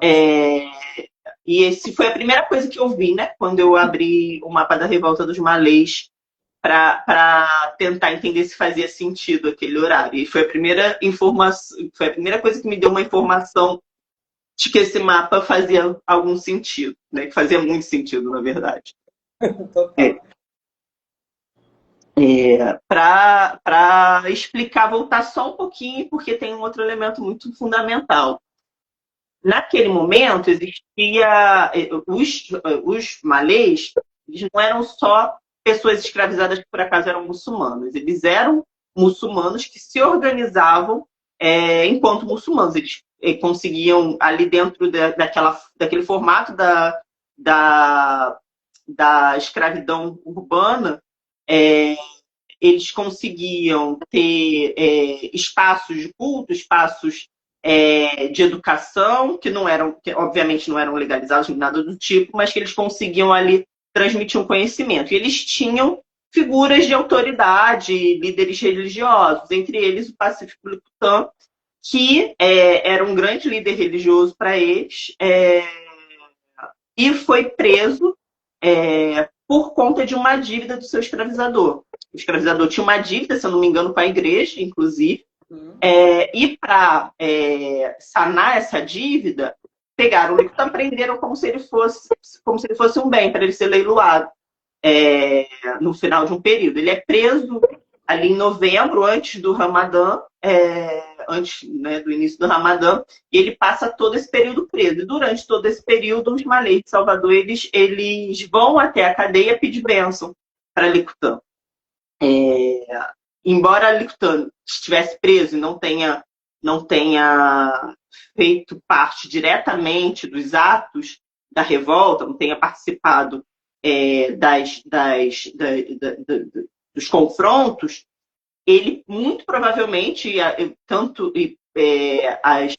E esse foi a primeira coisa que eu vi, né, quando eu abri o mapa da Revolta dos Malês para tentar entender se fazia sentido aquele horário. E foi a primeira coisa que me deu uma informação de que esse mapa fazia algum sentido, né, que fazia muito sentido, na verdade. Para explicar, voltar só um pouquinho, porque tem um outro elemento muito fundamental. Naquele momento, existia os malês, eles não eram só pessoas escravizadas que por acaso eram muçulmanos. Eles eram muçulmanos que se organizavam enquanto muçulmanos. Eles conseguiam, ali dentro daquele formato da escravidão urbana, eles conseguiam ter espaços de culto, espaços de educação, que obviamente não eram legalizados, nada do tipo, mas que eles conseguiam ali transmitir um conhecimento. E eles tinham figuras de autoridade, líderes religiosos, entre eles o Pacífico Licutã, que era um grande líder religioso para eles, e foi preso por conta de uma dívida do seu escravizador. O escravizador tinha uma dívida, se eu não me engano, com a igreja, inclusive, e para sanar essa dívida, pegaram o Licutã, prenderam como se ele fosse um bem, para ele ser leiloado no final de um período. Ele é preso ali em novembro, antes do Ramadã, antes, né, do início do Ramadã, e ele passa todo esse período preso. E durante todo esse período, os malês de Salvador, eles vão até a cadeia pedir bênção para Licutã. Embora Licutã estivesse preso e não tenha feito parte diretamente dos atos da revolta, não tenha participado dos confrontos, ele muito provavelmente, as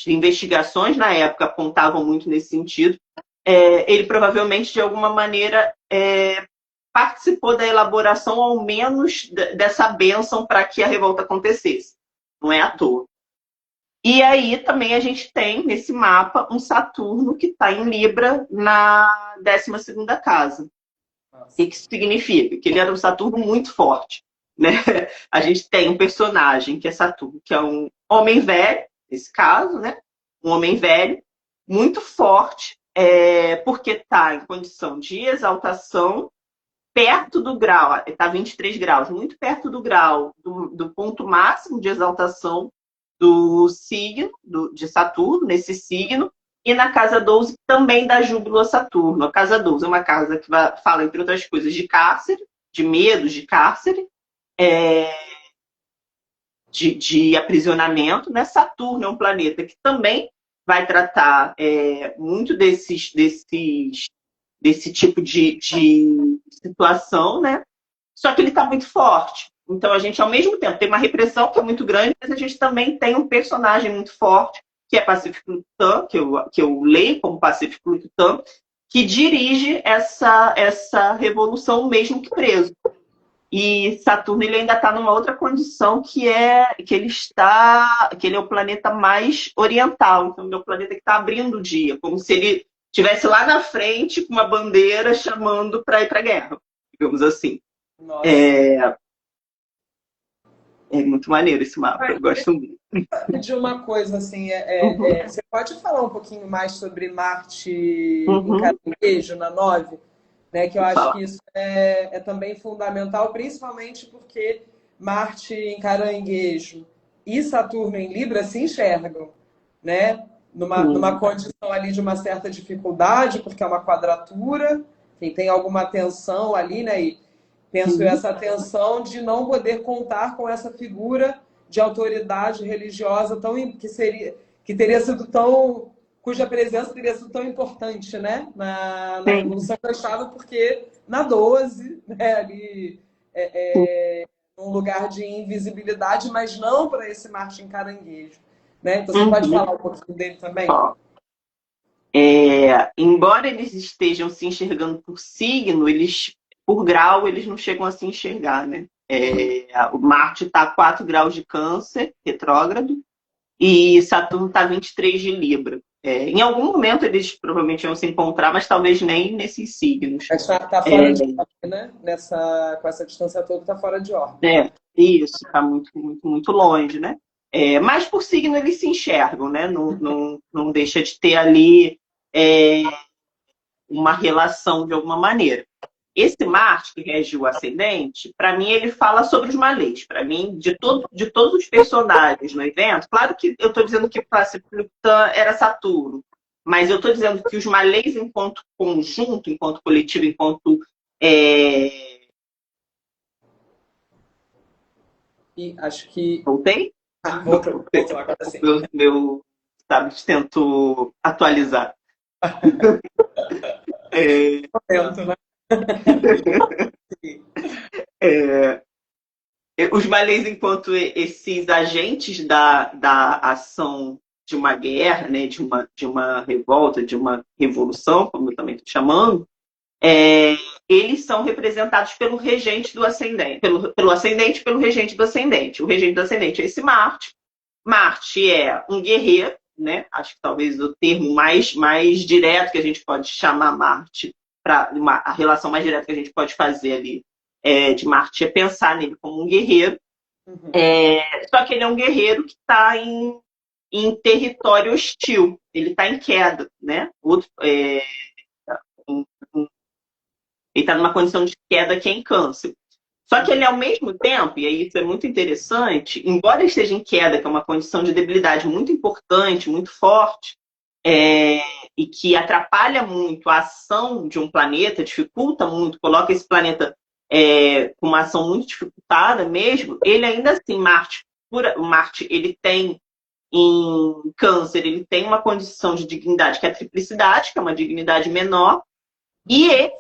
investigações na época apontavam muito nesse sentido, ele provavelmente, de alguma maneira, participou da elaboração, ao menos, dessa bênção para que a revolta acontecesse. Não é à toa. E aí também a gente tem, nesse mapa, um Saturno que está em Libra na 12ª casa. O que isso significa? Que ele era um Saturno muito forte, né? A gente tem um personagem que é Saturno, que é um homem velho, nesse caso, né? um homem velho, muito forte, porque está em condição de exaltação, perto do grau, está 23 graus, muito perto do grau do ponto máximo de exaltação do signo, de Saturno, nesse signo, e na casa 12 também dá júbilo a Saturno. A casa 12 é uma casa que fala, entre outras coisas, de cárcere, de medos de cárcere, de aprisionamento, né? Saturno é um planeta que também vai tratar muito desse tipo de situação, né? Só que ele está muito forte. Então, a gente, ao mesmo tempo, tem uma repressão que é muito grande, mas a gente também tem um personagem muito forte, que é Pacífico Lutã, que eu leio como Pacífico Lutã, que dirige essa revolução mesmo que preso. E Saturno ele ainda está numa outra condição que ele é o planeta mais oriental, então ele é o planeta que está abrindo o dia, como se ele estivesse lá na frente com uma bandeira chamando para ir para a guerra, digamos assim. Nossa. É muito maneiro esse mapa, eu gosto muito. De uma coisa assim, você pode falar um pouquinho mais sobre Marte em Caranguejo, na 9? Né, que eu acho que isso é também fundamental, principalmente porque Marte em Caranguejo e Saturno em Libra se enxergam, né? Numa condição ali de uma certa dificuldade, porque é uma quadratura, tem alguma tensão ali, né? E penso essa tensão de não poder contar com essa figura de autoridade religiosa que teria sido tão... cuja presença teria sido tão importante, né? Na Revolução Cristã, porque na 12, né, ali um lugar de invisibilidade, mas não para esse Marte em Caranguejo. Né? Então você pode falar um pouquinho dele também? Embora eles estejam se enxergando por signo, por grau, eles não chegam a se enxergar, né? O Marte está a 4 graus de Câncer, retrógrado, e Saturno está a 23 de Libra. Em algum momento eles provavelmente vão se encontrar, mas talvez nem nesses signos. Está fora de ordem, né? Com essa distância toda, está fora de ordem. Isso, está muito, muito, muito longe, né? Mas por signo eles se enxergam, né? Não deixa de ter ali uma relação de alguma maneira. Esse Marte, que rege o ascendente, para mim ele fala sobre os malês. Para mim, de todos os personagens no evento, claro que eu estou dizendo que Plutão era Saturno, mas eu estou dizendo que os malês enquanto conjunto, enquanto coletivo, enquanto... E acho que... Voltei? Voltei. Agora sim. Meu tablet tentou atualizar. Momento, né? Os malês, enquanto esses agentes da ação de uma guerra, né, de uma revolta, de uma revolução, como eu também estou chamando, eles são representados pelo regente do ascendente, pelo ascendente e pelo regente do ascendente. O regente do ascendente é esse Marte. Marte é um guerreiro, né? Acho que talvez o termo mais direto que a gente pode chamar Marte, a relação mais direta que a gente pode fazer ali de Marte é pensar nele como um guerreiro. Só que ele é um guerreiro que está em território hostil. Ele está em queda, né? Ele está numa condição de queda que é em Câncer. Só que ele, ao mesmo tempo, e aí isso é muito interessante, embora ele esteja em queda, que é uma condição de debilidade muito importante, muito forte, e que atrapalha muito a ação de um planeta, dificulta muito, coloca esse planeta com uma ação muito dificultada mesmo, ele ainda assim, o Marte, ele tem em Câncer, ele tem uma condição de dignidade que é a triplicidade, que é uma dignidade menor, e ele,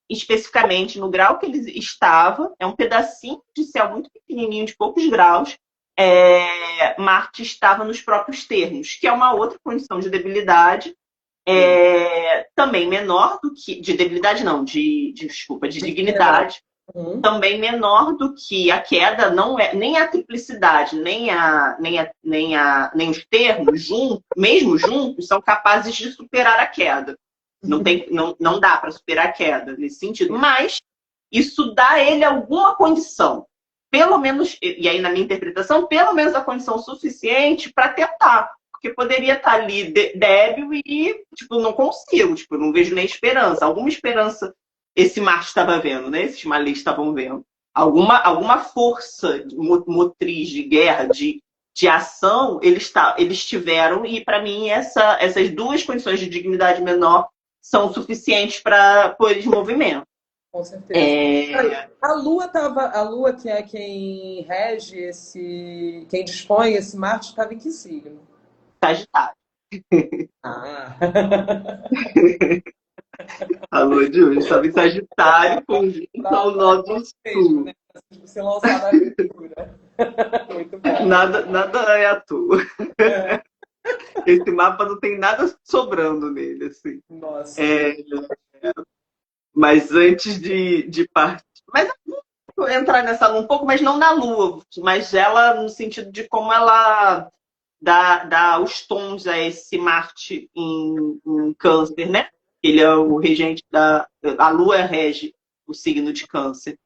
especificamente no grau que ele estava, é um pedacinho de céu muito pequenininho, de poucos graus, Marte estava nos próprios termos, que é uma outra condição de debilidade, também menor do que... De debilidade não, desculpa, de dignidade. Também menor do que a queda, não é nem a triplicidade, nem os termos, mesmo juntos, são capazes de superar a queda. Não dá para superar a queda nesse sentido, mas isso dá a ele alguma condição, pelo menos, e aí na minha interpretação, pelo menos a condição suficiente para tentar. porque poderia estar ali débil e, tipo, não consigo, tipo, não vejo nem esperança. Alguma esperança esse Marte estava vendo, né? Esses malês estavam vendo. Alguma força motriz de guerra, de ação, eles tiveram, e para mim essas duas condições de dignidade menor são suficientes para pôr eles em movimento. Com certeza. A Lua que é quem rege quem dispõe esse Marte, estava em que signo? Sagitário. Ah. A lua de hoje estava em Sagitário, conjunto ao nó do Mesmo, sul. né? Você lançar na aventura. Muito bom. Nada é à toa. É. Esse mapa não tem nada sobrando nele, assim. Nossa. Mas antes de partir. Mas eu vou entrar nessa lua um pouco, mas não na lua, mas ela no sentido de como ela dá os tons a esse Marte em Câncer, né? Ele é o regente da. A lua rege o signo de Câncer.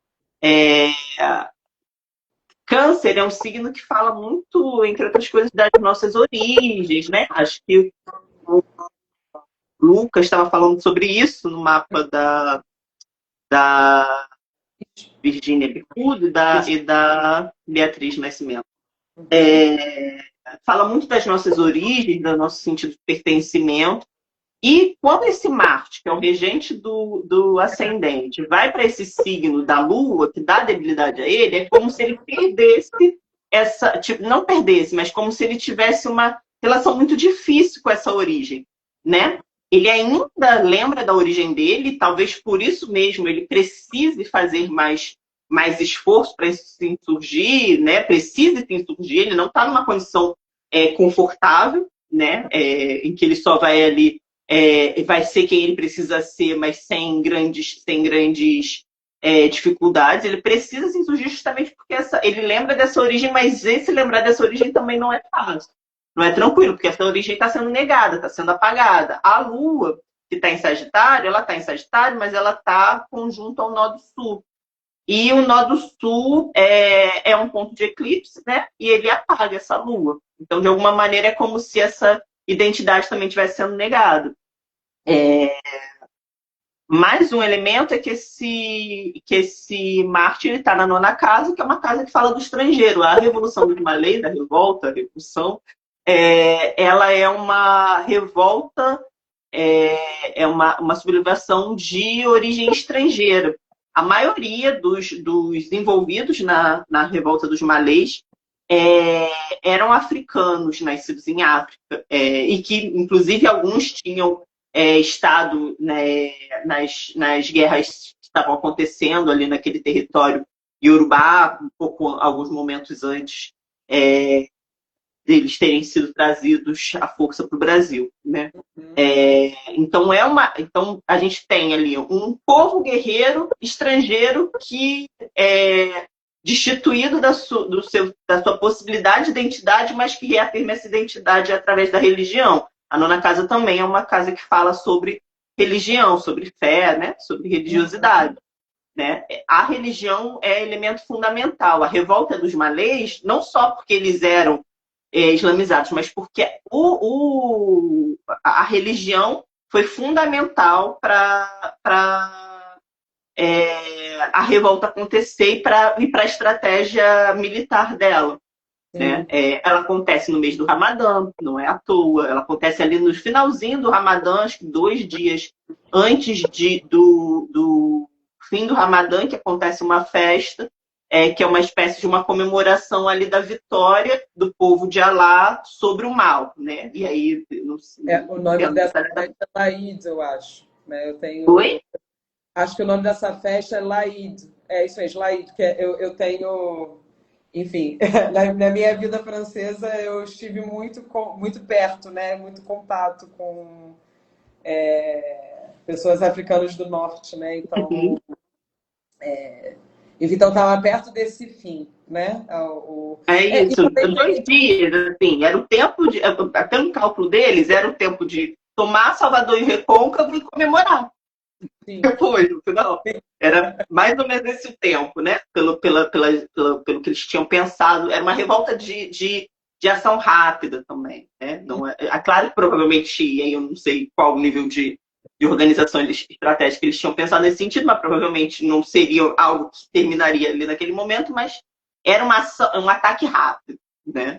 Câncer é um signo que fala muito, entre outras coisas, das nossas origens, né? Acho que o Lucas estava falando sobre isso no mapa da Virgínia Bicudo e da Beatriz Nascimento. Fala muito das nossas origens, do nosso sentido de pertencimento. E quando esse Marte, que é o regente do ascendente, vai para esse signo da Lua, que dá debilidade a ele, é como se ele perdesse tipo, não perdesse, mas como se ele tivesse uma relação muito difícil com essa origem, né? Ele ainda lembra da origem dele, talvez por isso mesmo ele precise fazer mais esforço para se insurgir, né? Precise se insurgir, ele não está numa condição confortável, né? Em que ele só vai ali vai ser quem ele precisa ser, mas sem grandes dificuldades. Ele precisa se insurgir justamente porque ele lembra dessa origem, mas esse lembrar dessa origem também não é fácil. Não é tranquilo, porque essa origem está sendo negada, está sendo apagada. A Lua, que está em Sagitário, ela está em Sagitário, mas ela está conjunto ao nó do Sul. E o nó do Sul é um ponto de eclipse, né? E ele apaga essa Lua. Então, de alguma maneira, é como se essa identidade também estivesse sendo negada. Mais um elemento é que esse Marte está na nona casa, que é uma casa que fala do estrangeiro. A Revolução dos Malês, da revolta, a revolução, ela é uma revolta, uma sublevação de origem estrangeira. A maioria dos envolvidos na revolta dos Malês eram africanos, nascidos em África, e que, inclusive, alguns tinham estado, né, nas guerras que estavam acontecendo ali naquele território iorubá, alguns momentos antes deles terem sido trazidos à força para o Brasil, né? Então a gente tem ali um povo guerreiro estrangeiro que é destituído da sua possibilidade de identidade, mas que reafirma essa identidade através da religião. A nona casa também é uma casa que fala sobre religião, sobre fé, né? Sobre religiosidade. Né? A religião é elemento fundamental. A revolta dos malês, não só porque eles eram islamizados, mas porque a religião foi fundamental para a revolta acontecer e para a estratégia militar dela. Né? Ela acontece no mês do Ramadã, não é à toa. Ela acontece ali no finalzinho do Ramadã, acho que 2 dias antes do fim do Ramadã, que acontece uma festa, que é uma espécie de uma comemoração ali da vitória do povo de Alá sobre o mal. Né? E aí, o nome dessa festa é Laíd, eu acho. Né? Oi? Acho que o nome dessa festa é Laíd. É isso mesmo, Laíd, que eu tenho... Enfim, na minha vida francesa eu estive muito perto, né? Muito contato com pessoas africanas do norte, né? Então, então estava perto desse fim, né? Isso, 2 dias, assim, era o tempo de, pelo cálculo deles, era o tempo de tomar Salvador e Recôncavo e comemorar. Sim. Depois, no final. Era mais ou menos esse o tempo, né? Pelo que eles tinham pensado. Era uma revolta de de ação rápida também. Né? Não é claro que provavelmente, e aí eu não sei qual o nível de organização estratégica eles tinham pensado nesse sentido, mas provavelmente não seria algo que terminaria ali naquele momento, mas era um ataque rápido. Né?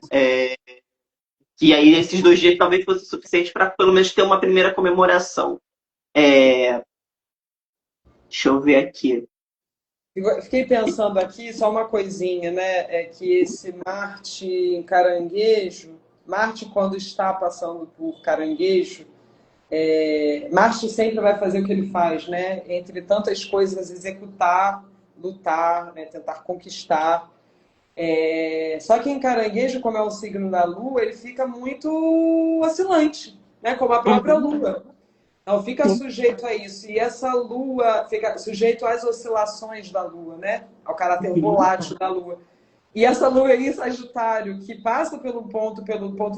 E aí esses 2 dias talvez fosse suficiente para pelo menos ter uma primeira comemoração. Deixa eu ver aqui. Fiquei pensando aqui, só uma coisinha, né? É que esse Marte em Caranguejo, Marte quando está passando por Caranguejo, Marte sempre vai fazer o que ele faz, né? Entre tantas coisas, executar, lutar, né? Tentar conquistar. Só que em Caranguejo, como é o signo da Lua, ele fica muito oscilante, né? Como a própria Lua. Então fica sujeito a isso. E essa Lua fica sujeito às oscilações da Lua, né? Ao caráter volátil da Lua. E essa Lua aí, Sagitário, que passa pelo ponto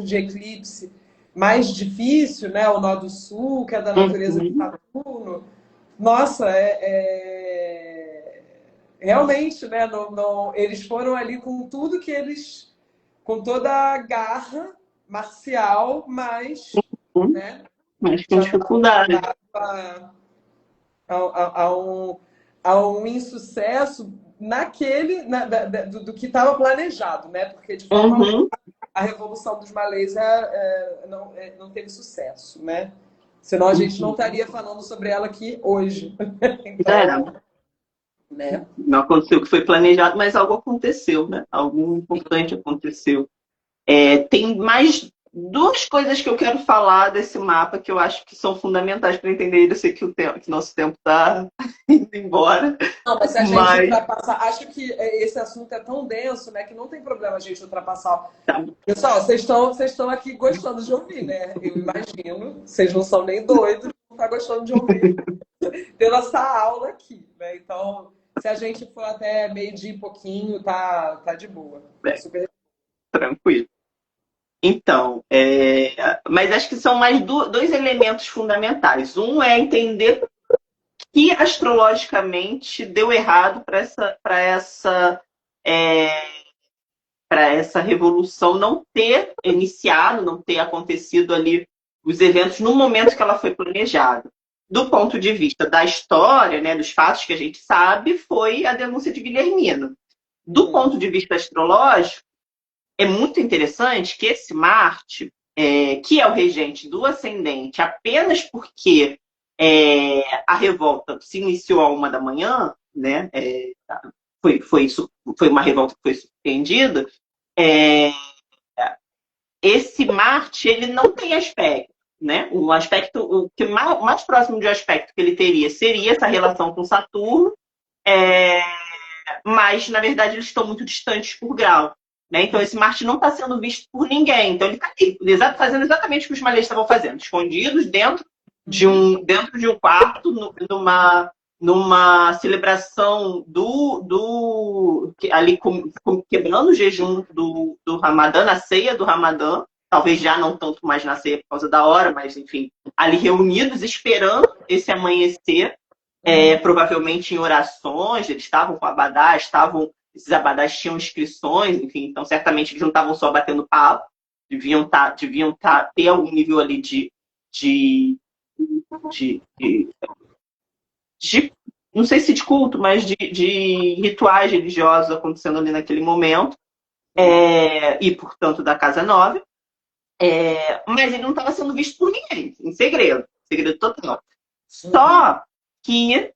de eclipse mais difícil, né? O nó do sul, que é da natureza de Saturno. Nossa, realmente, né? Eles foram ali com tudo que eles... Com toda a garra marcial, mas... né? Mas com dificuldade. A um insucesso do que estava planejado, né? Porque de forma alguma, a Revolução dos Malês não teve sucesso, né? Senão a gente não estaria falando sobre ela aqui hoje. Então, né? Não aconteceu o que foi planejado, mas algo aconteceu, né? Algo importante aconteceu. Tem mais 2 coisas que eu quero falar desse mapa que eu acho que são fundamentais para entender ele. Eu sei que nosso tempo está indo embora. Não, mas se a gente ultrapassar... Acho que esse assunto é tão denso, né? Que não tem problema a gente ultrapassar. Tá. Pessoal, vocês estão aqui gostando de ouvir, né? Eu imagino. Vocês não são nem doidos, não estão gostando de ouvir pela essa aula aqui, né? Então, se a gente for até meio-dia e pouquinho, tá de boa. Super tranquilo. Então, mas acho que são mais 2 elementos fundamentais. Um é entender que astrologicamente deu errado para essa revolução não ter iniciado, não ter acontecido ali os eventos no momento que ela foi planejada. Do ponto de vista da história, né, dos fatos que a gente sabe, foi a denúncia de Guilhermina. Do ponto de vista astrológico, é muito interessante que esse Marte, que é o regente do ascendente, apenas porque a revolta se iniciou à 1 da manhã, né? Foi uma revolta que foi surpreendida. Esse Marte, ele não tem aspecto, né? O que mais próximo de aspecto que ele teria seria essa relação com Saturno, mas, na verdade, eles estão muito distantes por grau. Né? Então, esse Marte não está sendo visto por ninguém. Então, ele está fazendo exatamente o que os malês estavam fazendo, escondidos dentro de um quarto, numa celebração ali quebrando o jejum do Ramadã, na ceia do Ramadã, talvez já não tanto mais na ceia por causa da hora, mas, enfim, ali reunidos, esperando esse amanhecer, provavelmente em orações, eles estavam com abadá, esses abadás tinham inscrições, enfim, então certamente eles não estavam só batendo papo, deviam ter algum nível ali de não sei se de culto, mas de rituais religiosos acontecendo ali naquele momento, e, portanto, da Casa 9. Mas ele não estava sendo visto por ninguém, em segredo total. Só que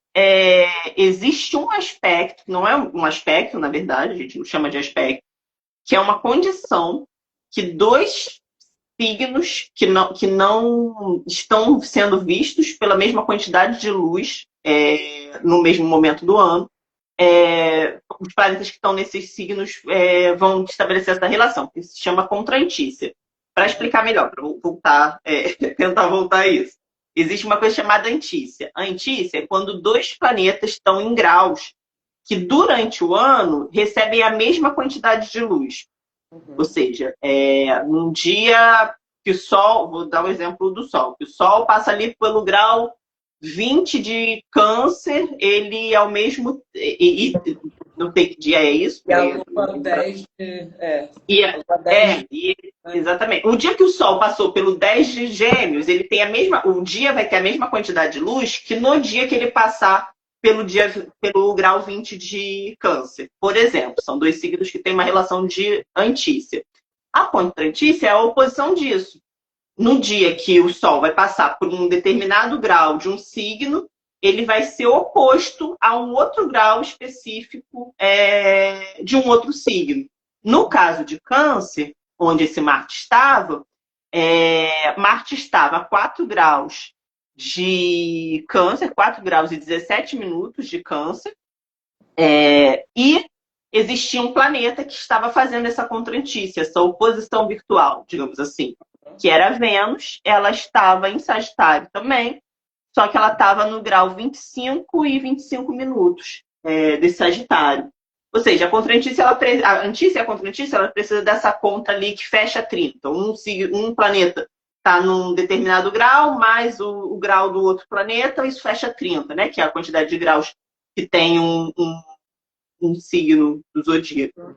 existe um aspecto, não é um aspecto, na verdade, a gente não chama de aspecto, que é uma condição que 2 signos que não estão sendo vistos pela mesma quantidade de luz no mesmo momento do ano, os planetas que estão nesses signos vão estabelecer essa relação, que se chama contrantícia. Para explicar melhor, para tentar voltar a isso. Existe uma coisa chamada antícia. A antícia é quando 2 planetas estão em graus que, durante o ano, recebem a mesma quantidade de luz. Ou seja, num dia que o Sol, vou dar o exemplo do Sol, que o Sol passa ali pelo grau 20 de Câncer, ele ao mesmo... não sei que dia é isso. E a lua 10 de. E, a lua 10 de, né? exatamente. O dia que o Sol passou pelo 10 de Gêmeos, ele tem a mesma, o dia vai ter a mesma quantidade de luz que no dia que ele passar pelo grau 20 de Câncer. Por exemplo, são dois signos que têm uma relação de antícia. A contrantícia é a oposição disso. No dia que o Sol vai passar por um determinado grau de um signo, ele vai ser oposto a um outro grau específico de um outro signo. No caso de Câncer, onde esse Marte estava a 4 graus de Câncer, 4 graus e 17 minutos de Câncer, e existia um planeta que estava fazendo essa contrantícia, essa oposição virtual, digamos assim, que era Vênus. Ela estava em Sagitário também, só que ela estava no grau 25 e 25 minutos de Sagitário. Ou seja, a antícia e a contrantícia, ela precisa dessa conta ali que fecha 30. Um planeta está num determinado grau, mais o grau do outro planeta, isso fecha 30, né? Que é a quantidade de graus que tem um signo do zodíaco.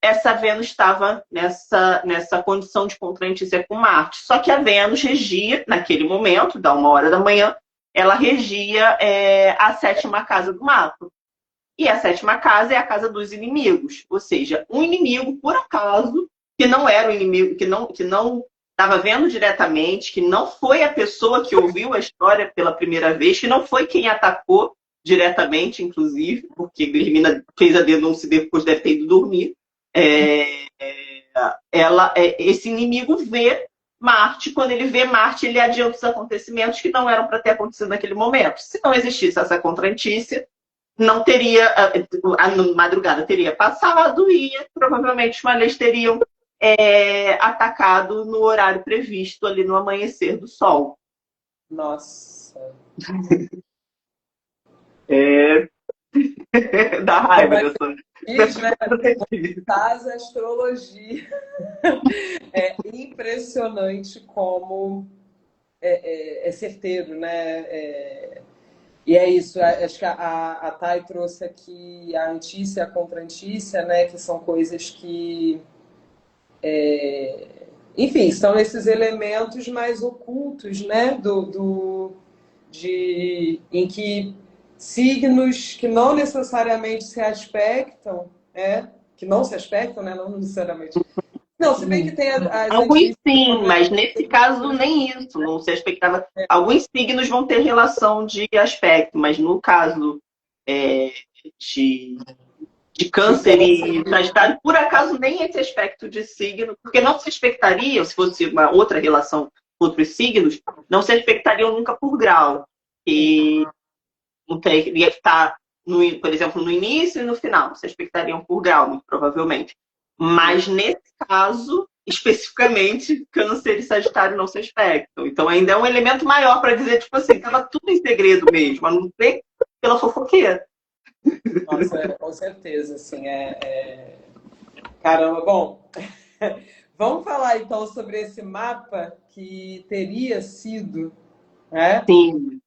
Essa Vênus estava nessa condição de contrantícia com Marte. Só que a Vênus regia, naquele momento, da 1h da manhã, ela regia a 7ª casa do mapa. E a 7ª casa é a casa dos inimigos. Ou seja, um inimigo, por acaso, que não era o inimigo, que não estava vendo diretamente, que não foi a pessoa que ouviu a história pela primeira vez, que não foi quem atacou diretamente, inclusive, porque Guilhermina fez a denúncia e depois deve ter ido dormir. Esse inimigo vê Marte. Quando ele vê Marte, ele adianta os acontecimentos que não eram para ter acontecido naquele momento. Se não existisse essa contrantícia, não teria, a madrugada teria passado e provavelmente os malês teriam atacado no horário previsto ali no amanhecer do Sol. Nossa. Dá raiva dessa Faz astrologia. É impressionante como é certeiro, né? E é isso, acho que a Thay trouxe aqui a antícia e a contrantícia, né? Que são coisas que, enfim, são esses elementos mais ocultos, né? Em que signos que não necessariamente se aspectam, que não se aspectam, né? Não necessariamente. Não, se bem que tem alguns sim, mas nesse caso nem isso, não se expectava. Alguns signos vão ter relação de aspecto, mas no caso de Câncer e Sagitário, por acaso nem esse aspecto de signo, porque não se expectaria, se fosse uma outra relação com outros signos, não se expectariam nunca por grau. E não teria que estar, por exemplo, no início e no final, se expectariam por grau, muito provavelmente. Mas nesse caso, especificamente, Câncer e Sagitário não se expectam. Então ainda é um elemento maior para dizer, tipo assim, estava tudo em segredo mesmo, a não ser pela fofoqueira. Nossa, com certeza, assim, Caramba, bom, vamos falar então sobre esse mapa que teria sido, né? Sim.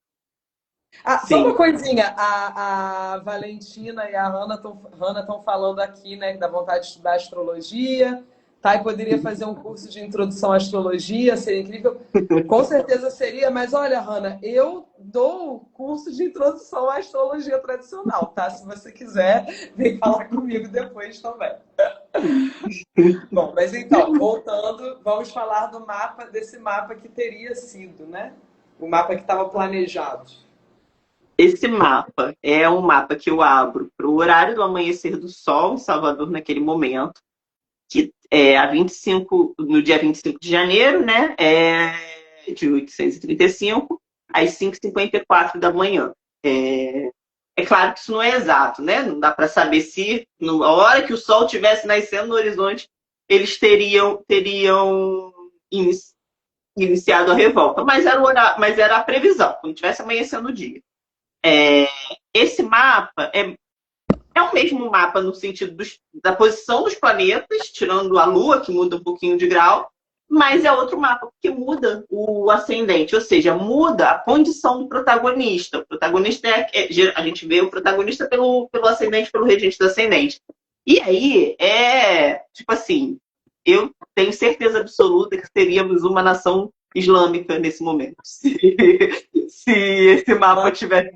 Só uma coisinha, a Valentina e a Hanna estão falando aqui, né, da vontade de estudar astrologia. Thay poderia fazer um curso de introdução à astrologia, seria incrível. Com certeza seria, mas olha, Hanna, eu dou curso de introdução à astrologia tradicional, tá? Se você quiser, vem falar comigo depois também. Bom, mas então, voltando, vamos falar desse mapa que teria sido, né? O mapa que estava planejado. Esse mapa é um mapa que eu abro para o horário do amanhecer do Sol em Salvador naquele momento, que é no dia 25 de janeiro, né? De 835, às 5h54 da manhã. É claro que isso não é exato, né? Não dá para saber se, na hora que o Sol estivesse nascendo no horizonte, eles teriam iniciado a revolta. Mas era a previsão, quando estivesse amanhecendo o dia. Esse mapa é o mesmo mapa no sentido da posição dos planetas, tirando a Lua, que muda um pouquinho de grau, mas é outro mapa, porque muda o ascendente, ou seja, muda a condição do protagonista. O protagonista a gente vê o protagonista pelo ascendente, pelo regente do ascendente. E aí, tipo assim, eu tenho certeza absoluta que seríamos uma nação islâmica nesse momento, se esse mapa tivesse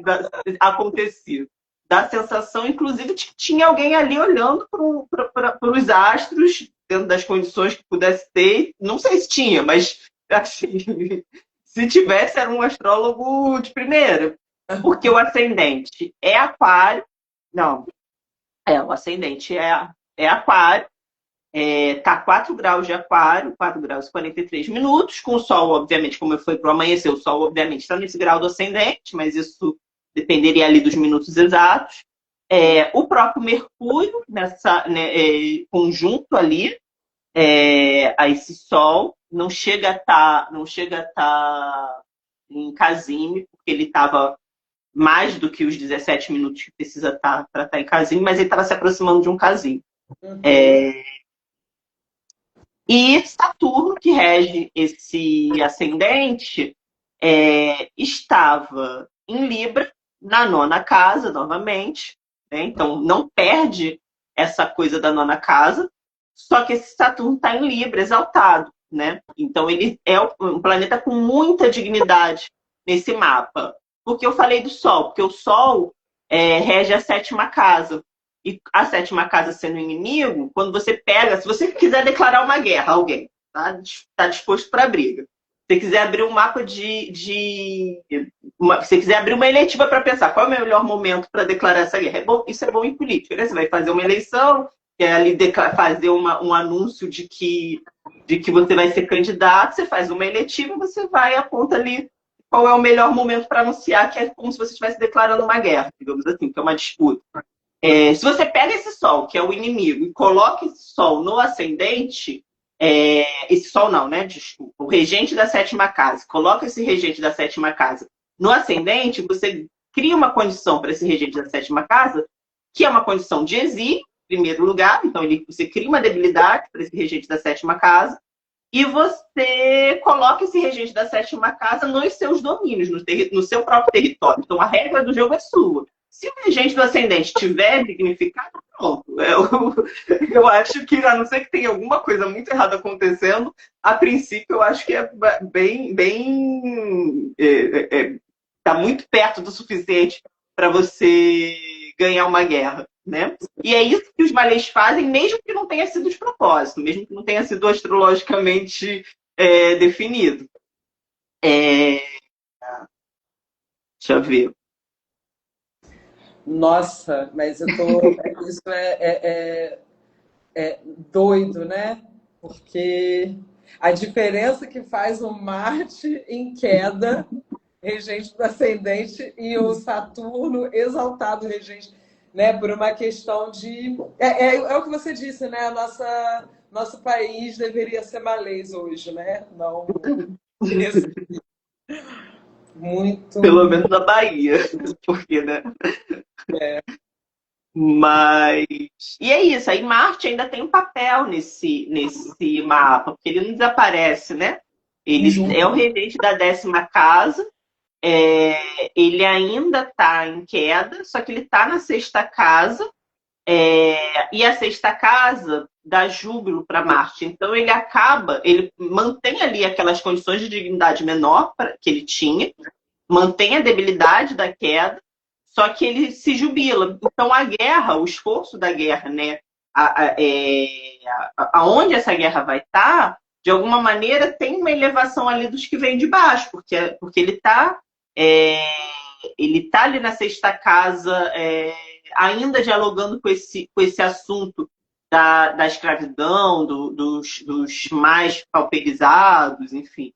acontecido. Dá a sensação, inclusive, de que tinha alguém ali olhando para os astros, dentro das condições que pudesse ter. Não sei se tinha, mas assim, se tivesse, era um astrólogo de primeira. Porque o ascendente é aquário. Não, o ascendente é aquário. Tá 4 graus de aquário, 4 graus e 43 minutos, com o Sol, obviamente, como foi para o amanhecer, o Sol, obviamente, está nesse grau do ascendente, mas isso dependeria ali dos minutos exatos. O próprio Mercúrio, nessa conjunto ali, a esse Sol, não chega a estar em Casime, porque ele estava mais do que os 17 minutos que precisa estar para estar em Casime, mas ele estava se aproximando de um Casime. Uhum. E Saturno, que rege esse ascendente, estava em Libra, na 9ª casa, novamente. Né? Então, não perde essa coisa da 9ª casa, só que esse Saturno está em Libra, exaltado. Né? Então, ele é um planeta com muita dignidade nesse mapa. Porque eu falei do Sol, porque o Sol rege a 7ª casa. E a 7ª casa sendo inimigo, quando você pega, se você quiser declarar uma guerra a alguém, tá disposto para a briga. Se você quiser abrir um mapa se você quiser abrir uma eleitiva para pensar qual é o melhor momento para declarar essa guerra, isso é bom em política, né? Você vai fazer uma eleição, ali fazer um anúncio de que você vai ser candidato, você faz uma eleitiva, você vai e aponta ali qual é o melhor momento para anunciar, que é como se você estivesse declarando uma guerra, digamos assim, que é uma disputa. Se você pega esse Sol, que é o inimigo, e coloca esse Sol no ascendente, esse Sol não, né? Desculpa. O regente da 7ª casa. Coloca esse regente da 7ª casa no ascendente, você cria uma condição para esse regente da 7ª casa, que é uma condição de exílio, em primeiro lugar. Então, você cria uma debilidade para esse regente da 7ª casa, e você coloca esse regente da 7ª casa nos seus domínios, no seu próprio território. Então, a regra do jogo é sua. Se o regente do ascendente tiver dignificado, pronto. Eu acho que, a não ser que tenha alguma coisa muito errada acontecendo, a princípio eu acho que é tá muito perto do suficiente para você ganhar uma guerra, né? E é isso que os malês fazem, mesmo que não tenha sido de propósito, mesmo que não tenha sido astrologicamente definido. Deixa eu ver. Nossa, mas isso é doido, né? Porque a diferença que faz o Marte em queda, regente do ascendente, e o Saturno exaltado regente, né? Por uma questão de... É o que você disse, né? Nosso país deveria ser malês hoje, né? Não... Muito... Pelo menos na Bahia, porque, né? Mas... E é isso, aí Marte ainda tem um papel nesse mapa, porque ele não desaparece, né? Ele é o regente da 10ª casa, ele ainda está em queda, só que ele está na 6ª casa, e a 6ª casa dá júbilo para Marte. Então ele mantém ali aquelas condições de dignidade menor que ele tinha, mantém a debilidade da queda, só que ele se jubila. Então a guerra, o esforço da guerra, né, aonde essa guerra vai estar, de alguma maneira tem uma elevação ali dos que vêm de baixo, porque ele está ali na 6ª casa, ainda dialogando com esse assunto da escravidão, dos mais pauperizados, enfim.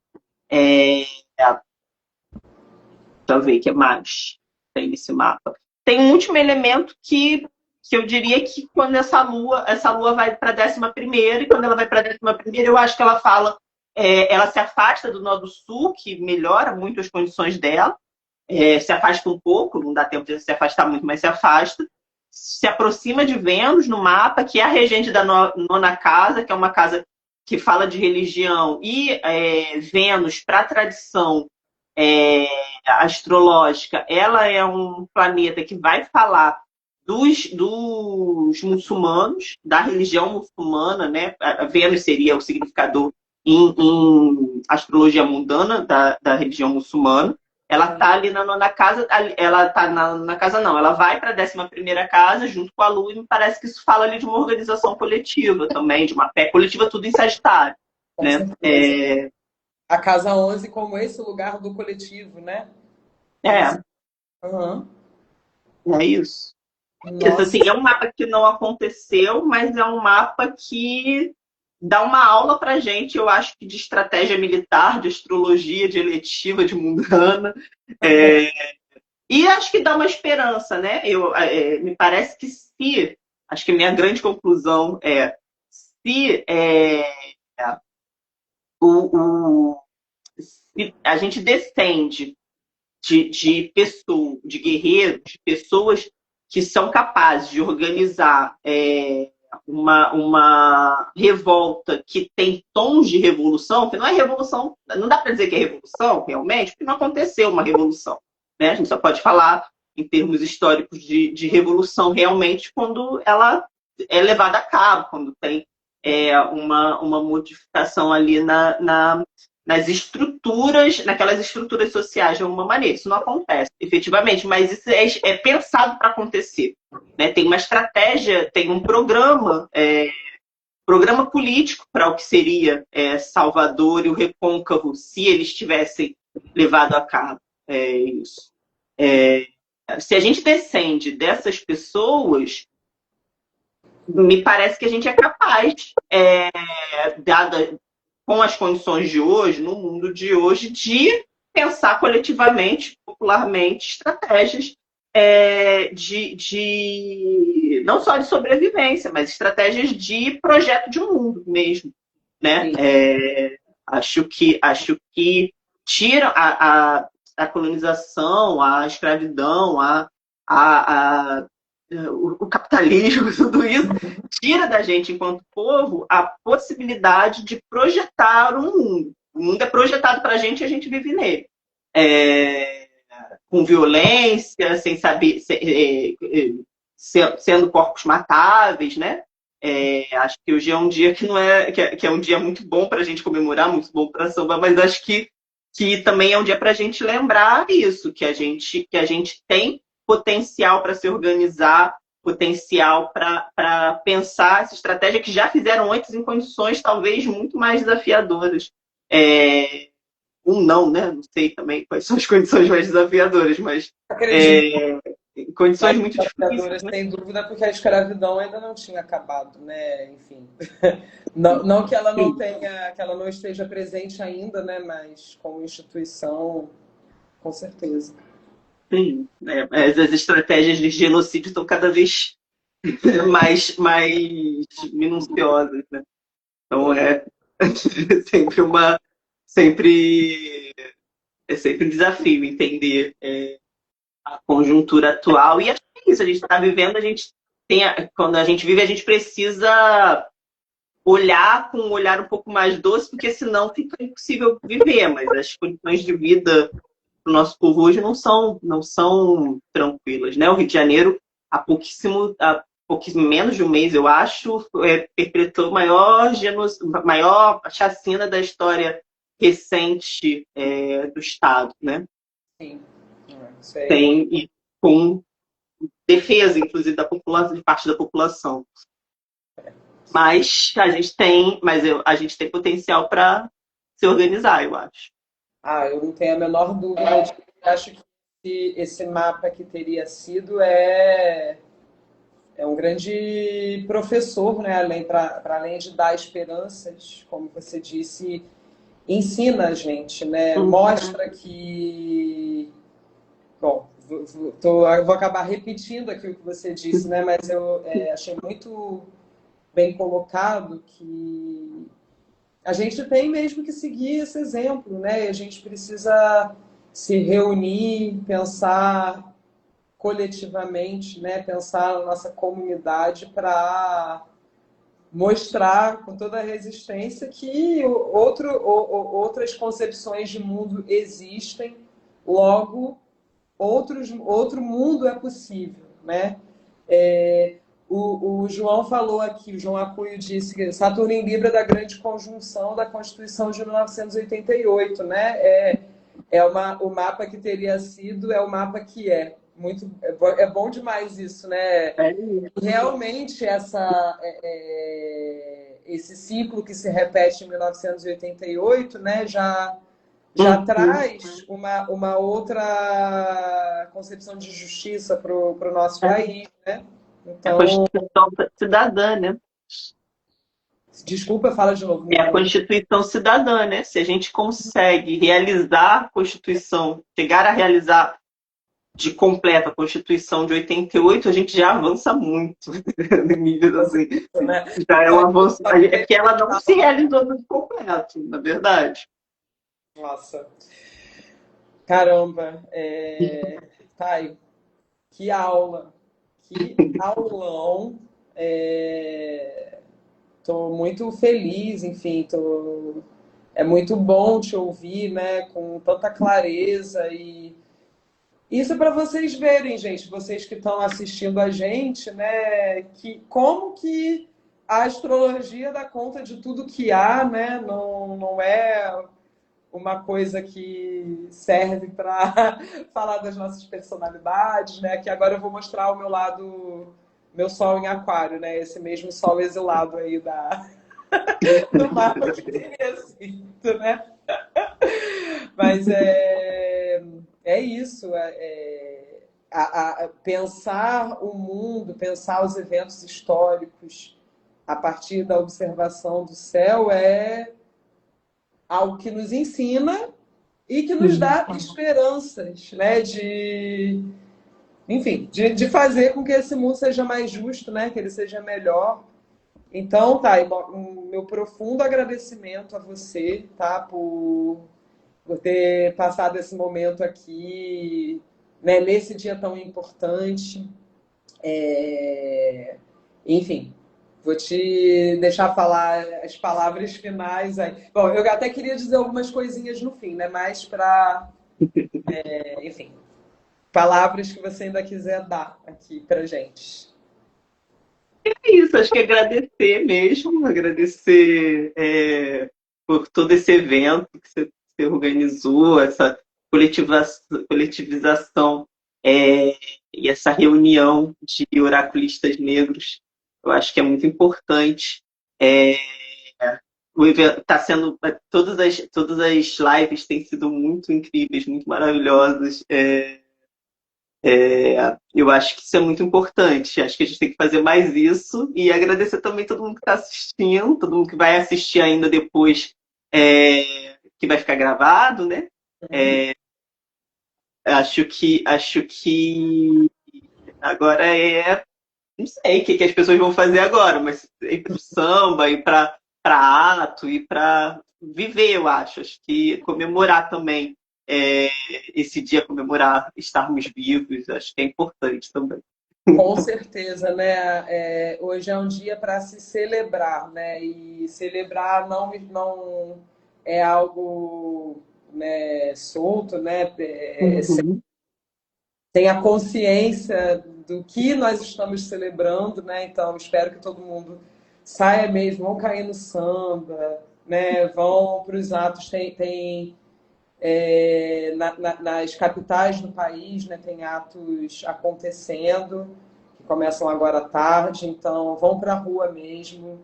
Deixa eu ver o que mais tem nesse mapa. Tem um último elemento que eu diria que quando essa lua vai para a 11ª, e quando ela vai para a 11ª, eu acho que ela fala, ela se afasta do nó do sul, que melhora muito as condições dela, se afasta um pouco, não dá tempo de se afastar muito, mas se afasta, se aproxima de Vênus no mapa, que é a regente da 9ª casa, que é uma casa que fala de religião, e Vênus, para a tradição é, astrológica, ela é um planeta que vai falar dos muçulmanos, da religião muçulmana, né? A Vênus seria o significador em astrologia mundana da religião muçulmana. Ela está ali na nona casa, ela está na casa não, ela vai para a 11ª casa junto com a Lua, e me parece que isso fala ali de uma organização coletiva também, de uma fé coletiva, tudo em Sagitário, Com né? certeza. A casa 11 como esse lugar do coletivo, né? É, Uhum. é isso. Isso, Nossa, assim, é um mapa que não aconteceu, mas é um mapa que dá uma aula pra gente, eu acho que de estratégia militar, de astrologia, de eletiva, de mundana. É, e acho que dá uma esperança, né? Me parece que se, acho que a minha grande conclusão é, se o, o- se a gente descende de guerreiros, de pessoas que são capazes de organizar uma revolta que tem tons de revolução, que não é revolução, não dá para dizer que é revolução realmente, porque não aconteceu uma revolução. Né? A gente só pode falar em termos históricos de revolução realmente quando ela é levada a cabo, quando tem uma modificação ali nas estruturas, naquelas estruturas sociais de alguma maneira. Isso não acontece, efetivamente, mas isso é pensado para acontecer. Né? Tem uma estratégia, tem um programa político para o que seria Salvador e o Recôncavo, se eles tivessem levado a cabo isso. Se a gente descende dessas pessoas, me parece que a gente é capaz, dada com as condições de hoje, no mundo de hoje, de pensar coletivamente, popularmente, estratégias não só de sobrevivência, mas estratégias de projeto de mundo mesmo. Né? Acho que tira a colonização, a escravidão, o capitalismo, tudo isso, tira da gente, enquanto povo, a possibilidade de projetar um mundo. O mundo é projetado para a gente vive nele. Com violência, sem saber, sendo corpos matáveis, né? Acho que hoje é um dia que não que é um dia muito bom para a gente comemorar, muito bom para samba, mas acho que também é um dia para a gente lembrar isso, que a gente tem potencial para se organizar, potencial para pensar essa estratégia que já fizeram antes em condições talvez muito mais desafiadoras. Não, né? Não sei também quais são as condições mais desafiadoras, mas acredito. condições Mais muito difíceis, desafiadoras, né? sem dúvida, porque a escravidão ainda não tinha acabado, né? Enfim. Não, não que ela não Sim, tenha, que ela não esteja presente ainda, né? Mas como instituição, com certeza. sim. As estratégias de genocídio estão cada vez mais minuciosas, né? Então sempre uma sempre sempre um desafio entender a conjuntura atual. E acho que é isso, a gente está vivendo, quando a gente vive, a gente precisa olhar com um olhar um pouco mais doce, porque senão fica impossível viver. Mas as condições de vida do nosso povo hoje não são tranquilas, né? O Rio de Janeiro, há pouquíssimo menos de um mês, eu acho, perpetrou maior chacina da história recente do Estado, né? Sim. Isso aí. E com defesa, inclusive, da população, de parte da população. A gente tem potencial para se organizar, eu acho. Eu não tenho a menor dúvida de que acho que esse mapa que teria sido é um grande professor, né? Para além de dar esperanças, como você disse, ensina a gente, né? Mostra que, bom, vou acabar repetindo aqui o que você disse, né? Mas eu achei muito bem colocado que a gente tem mesmo que seguir esse exemplo, né? E a gente precisa se reunir, pensar coletivamente, né? Pensar na nossa comunidade para mostrar com toda a resistência que outras concepções de mundo existem, logo outro mundo é possível, né? O João falou aqui, o João Acuio disse que Saturno em Libra é da grande conjunção da Constituição de 1988, né? O mapa que teria sido é o mapa que é. É bom demais isso, né? Realmente esse ciclo que se repete em 1988, né, já traz uma outra concepção de justiça para o nosso país, né? É a Então, Constituição cidadã, né? desculpa, fala de novo. É a Constituição cidadã, né? Se a gente consegue realizar a Constituição, chegar a realizar de completa a Constituição de 88, a gente já avança muito no nível assim. Né? Já é um avanço. É que ela não se realizou no completo, na verdade. Nossa. Caramba. Thay, que aula. Que aulão. Tô muito feliz, enfim, é muito bom te ouvir, né, com tanta clareza e isso é para vocês verem, gente, vocês que estão assistindo a gente, né, que como que a astrologia dá conta de tudo que há, né, não é uma coisa que serve para falar das nossas personalidades, né, que agora eu vou mostrar o meu lado, meu sol em aquário, né, esse mesmo sol exilado aí do mapa que teria sido, né? Mas é isso. Pensar o mundo, pensar os eventos históricos a partir da observação do céu é algo que nos ensina e que nos dá esperanças, né? Enfim, de fazer com que esse mundo seja mais justo, né? Que ele seja melhor. Então, tá, meu profundo agradecimento a você, tá, por ter passado esse momento aqui, né, nesse dia tão importante. Enfim, vou te deixar falar as palavras finais aí. Bom, eu até queria dizer algumas coisinhas no fim, né, mas enfim, palavras que você ainda quiser dar aqui pra gente. É isso, acho que agradecer mesmo, agradecer por todo esse evento que você organizou, essa coletivização e essa reunião de oraculistas negros. Eu acho que é muito importante. É, o evento está sendo. Todas as lives têm sido muito incríveis, muito maravilhosas. Eu acho que isso é muito importante. Acho que a gente tem que fazer mais isso e agradecer também todo mundo que está assistindo, todo mundo que vai assistir ainda depois, que vai ficar gravado, né? Acho que agora não sei o que as pessoas vão fazer agora, mas ir para o samba, ir para ato, ir para viver, eu acho. Acho que comemorar também esse dia, comemorar estarmos vivos, acho que é importante também. Com certeza, né? Hoje é um dia para se celebrar, né? E celebrar não é algo, né, solto, né? Tem a consciência do que nós estamos celebrando, né? Então, espero que todo mundo saia mesmo, vão cair no samba, né? Vão para os atos, nas capitais do país, né, tem atos acontecendo, que começam agora à tarde, então vão para a rua mesmo.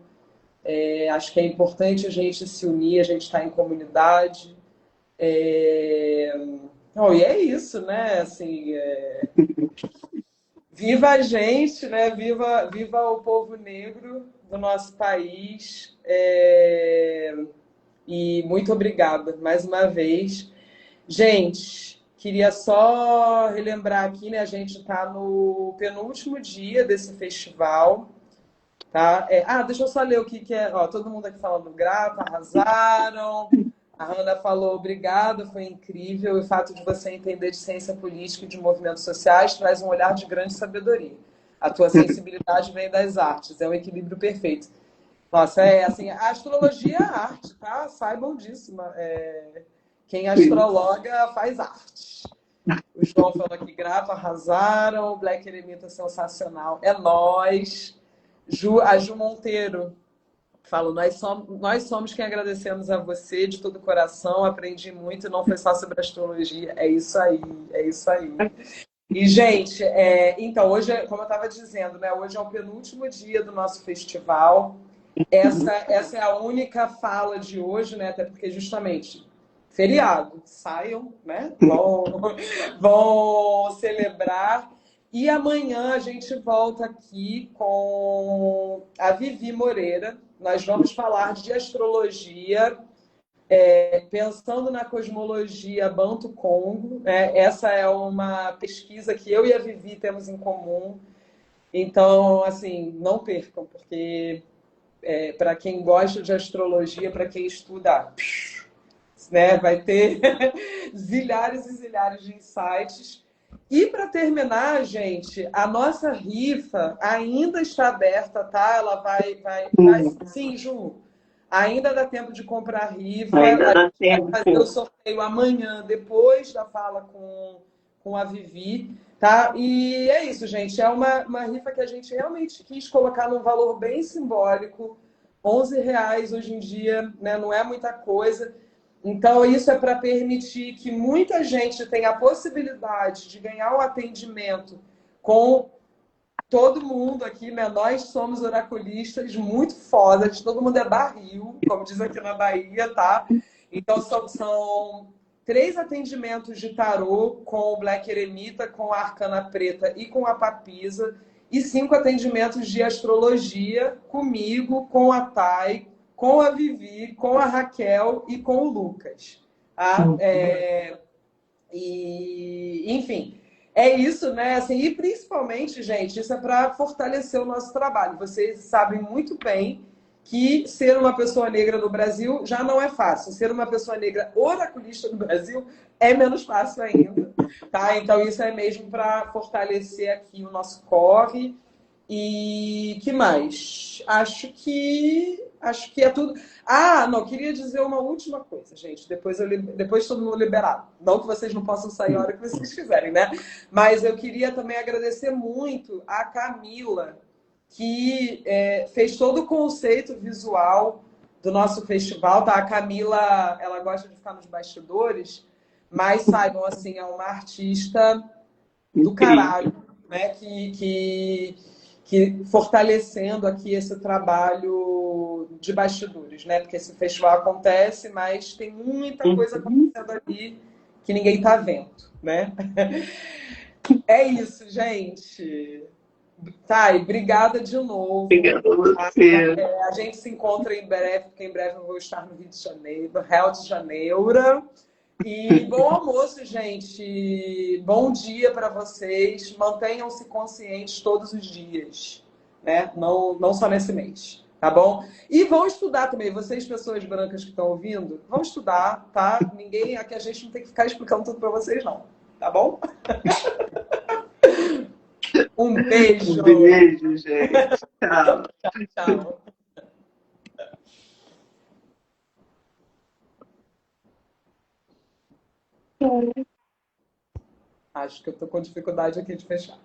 Acho que é importante a gente se unir, a gente está em comunidade. E é isso, né? Assim, viva a gente, né? Viva o povo negro do nosso país. E muito obrigada mais uma vez. Gente, queria só relembrar aqui, né? A gente está no penúltimo dia desse festival, tá? Deixa eu só ler o que é. Ó, todo mundo aqui falando grato, arrasaram. A Hanna falou obrigada, foi incrível. E o fato de você entender de ciência política e de movimentos sociais traz um olhar de grande sabedoria. A tua sensibilidade vem das artes, é um equilíbrio perfeito. Nossa, é assim, a astrologia é arte, tá? Saibam disso. Quem Sim. astrologa faz arte. O João falou que grava, arrasaram. O Black Eremita sensacional. É nós. A Ju Monteiro. Falo, nós somos quem agradecemos a você de todo o coração. Aprendi muito, não foi só sobre astrologia. É isso aí, é isso aí. E, gente, então, hoje, como eu estava dizendo, né, hoje é o penúltimo dia do nosso festival. Essa é a única fala de hoje, né? Até porque justamente feriado, saiam, né? Vão celebrar. E amanhã a gente volta aqui com a Vivi Moreira. Nós vamos falar de astrologia, pensando na cosmologia Banto-Congo. Né? Essa é uma pesquisa que eu e a Vivi temos em comum. Então, assim, não percam, porque para quem gosta de astrologia, para quem estuda, né, vai ter zilhares e zilhares de insights. E para terminar, gente, a nossa rifa ainda está aberta, tá? Ela vai... Sim, Ju, ainda dá tempo de comprar a rifa. Ainda A dá gente vai fazer o tempo. sorteio amanhã, depois da fala com a Vivi. Tá? E é isso, gente. É uma rifa que a gente realmente quis colocar num valor bem simbólico. R$ 11 hoje em dia, né? Não é muita coisa. Então, isso é para permitir que muita gente tenha a possibilidade de ganhar um atendimento com todo mundo aqui, né? Nós somos oraculistas muito fodas, todo mundo é barril, como diz aqui na Bahia, tá? Então, são 3 atendimentos de tarô com o Black Eremita, com a Arcana Preta e com a Papisa, e 5 atendimentos de astrologia comigo, com a Thay, com a Vivi, com a Raquel e com o Lucas. Tá? Enfim, é isso, né? Assim, e principalmente, gente, isso é para fortalecer o nosso trabalho. Vocês sabem muito bem que ser uma pessoa negra no Brasil já não é fácil. Ser uma pessoa negra oraculista no Brasil é menos fácil ainda, tá? Então isso é mesmo para fortalecer aqui o nosso corre. E que mais? Acho que é tudo. Ah, não, queria dizer uma última coisa, gente. Depois todo mundo liberado. Não que vocês não possam sair a hora que vocês quiserem, né? Mas eu queria também agradecer muito a Camila, que fez todo o conceito visual do nosso festival, tá? A Camila, ela gosta de ficar nos bastidores, mas saibam, assim, é uma artista do Incrível. caralho, né? Que fortalecendo aqui esse trabalho de bastidores, né? Porque esse festival acontece, mas tem muita coisa acontecendo ali que ninguém tá vendo, né? É isso, gente. Thay, obrigada de novo. Obrigada a você. A gente se encontra em breve, porque em breve eu vou estar no Rio de Janeiro, no Rio de Janeiro. E bom almoço, gente. Bom dia para vocês. Mantenham-se conscientes todos os dias, né? Não só nesse mês, tá bom? E vão estudar também. Vocês, pessoas brancas que estão ouvindo, vão estudar, tá? Ninguém aqui, a gente não tem que ficar explicando tudo para vocês, não. Tá bom? Um Um beijo. beijo, gente. Tchau. Tchau. Acho que eu tô com dificuldade aqui de fechar.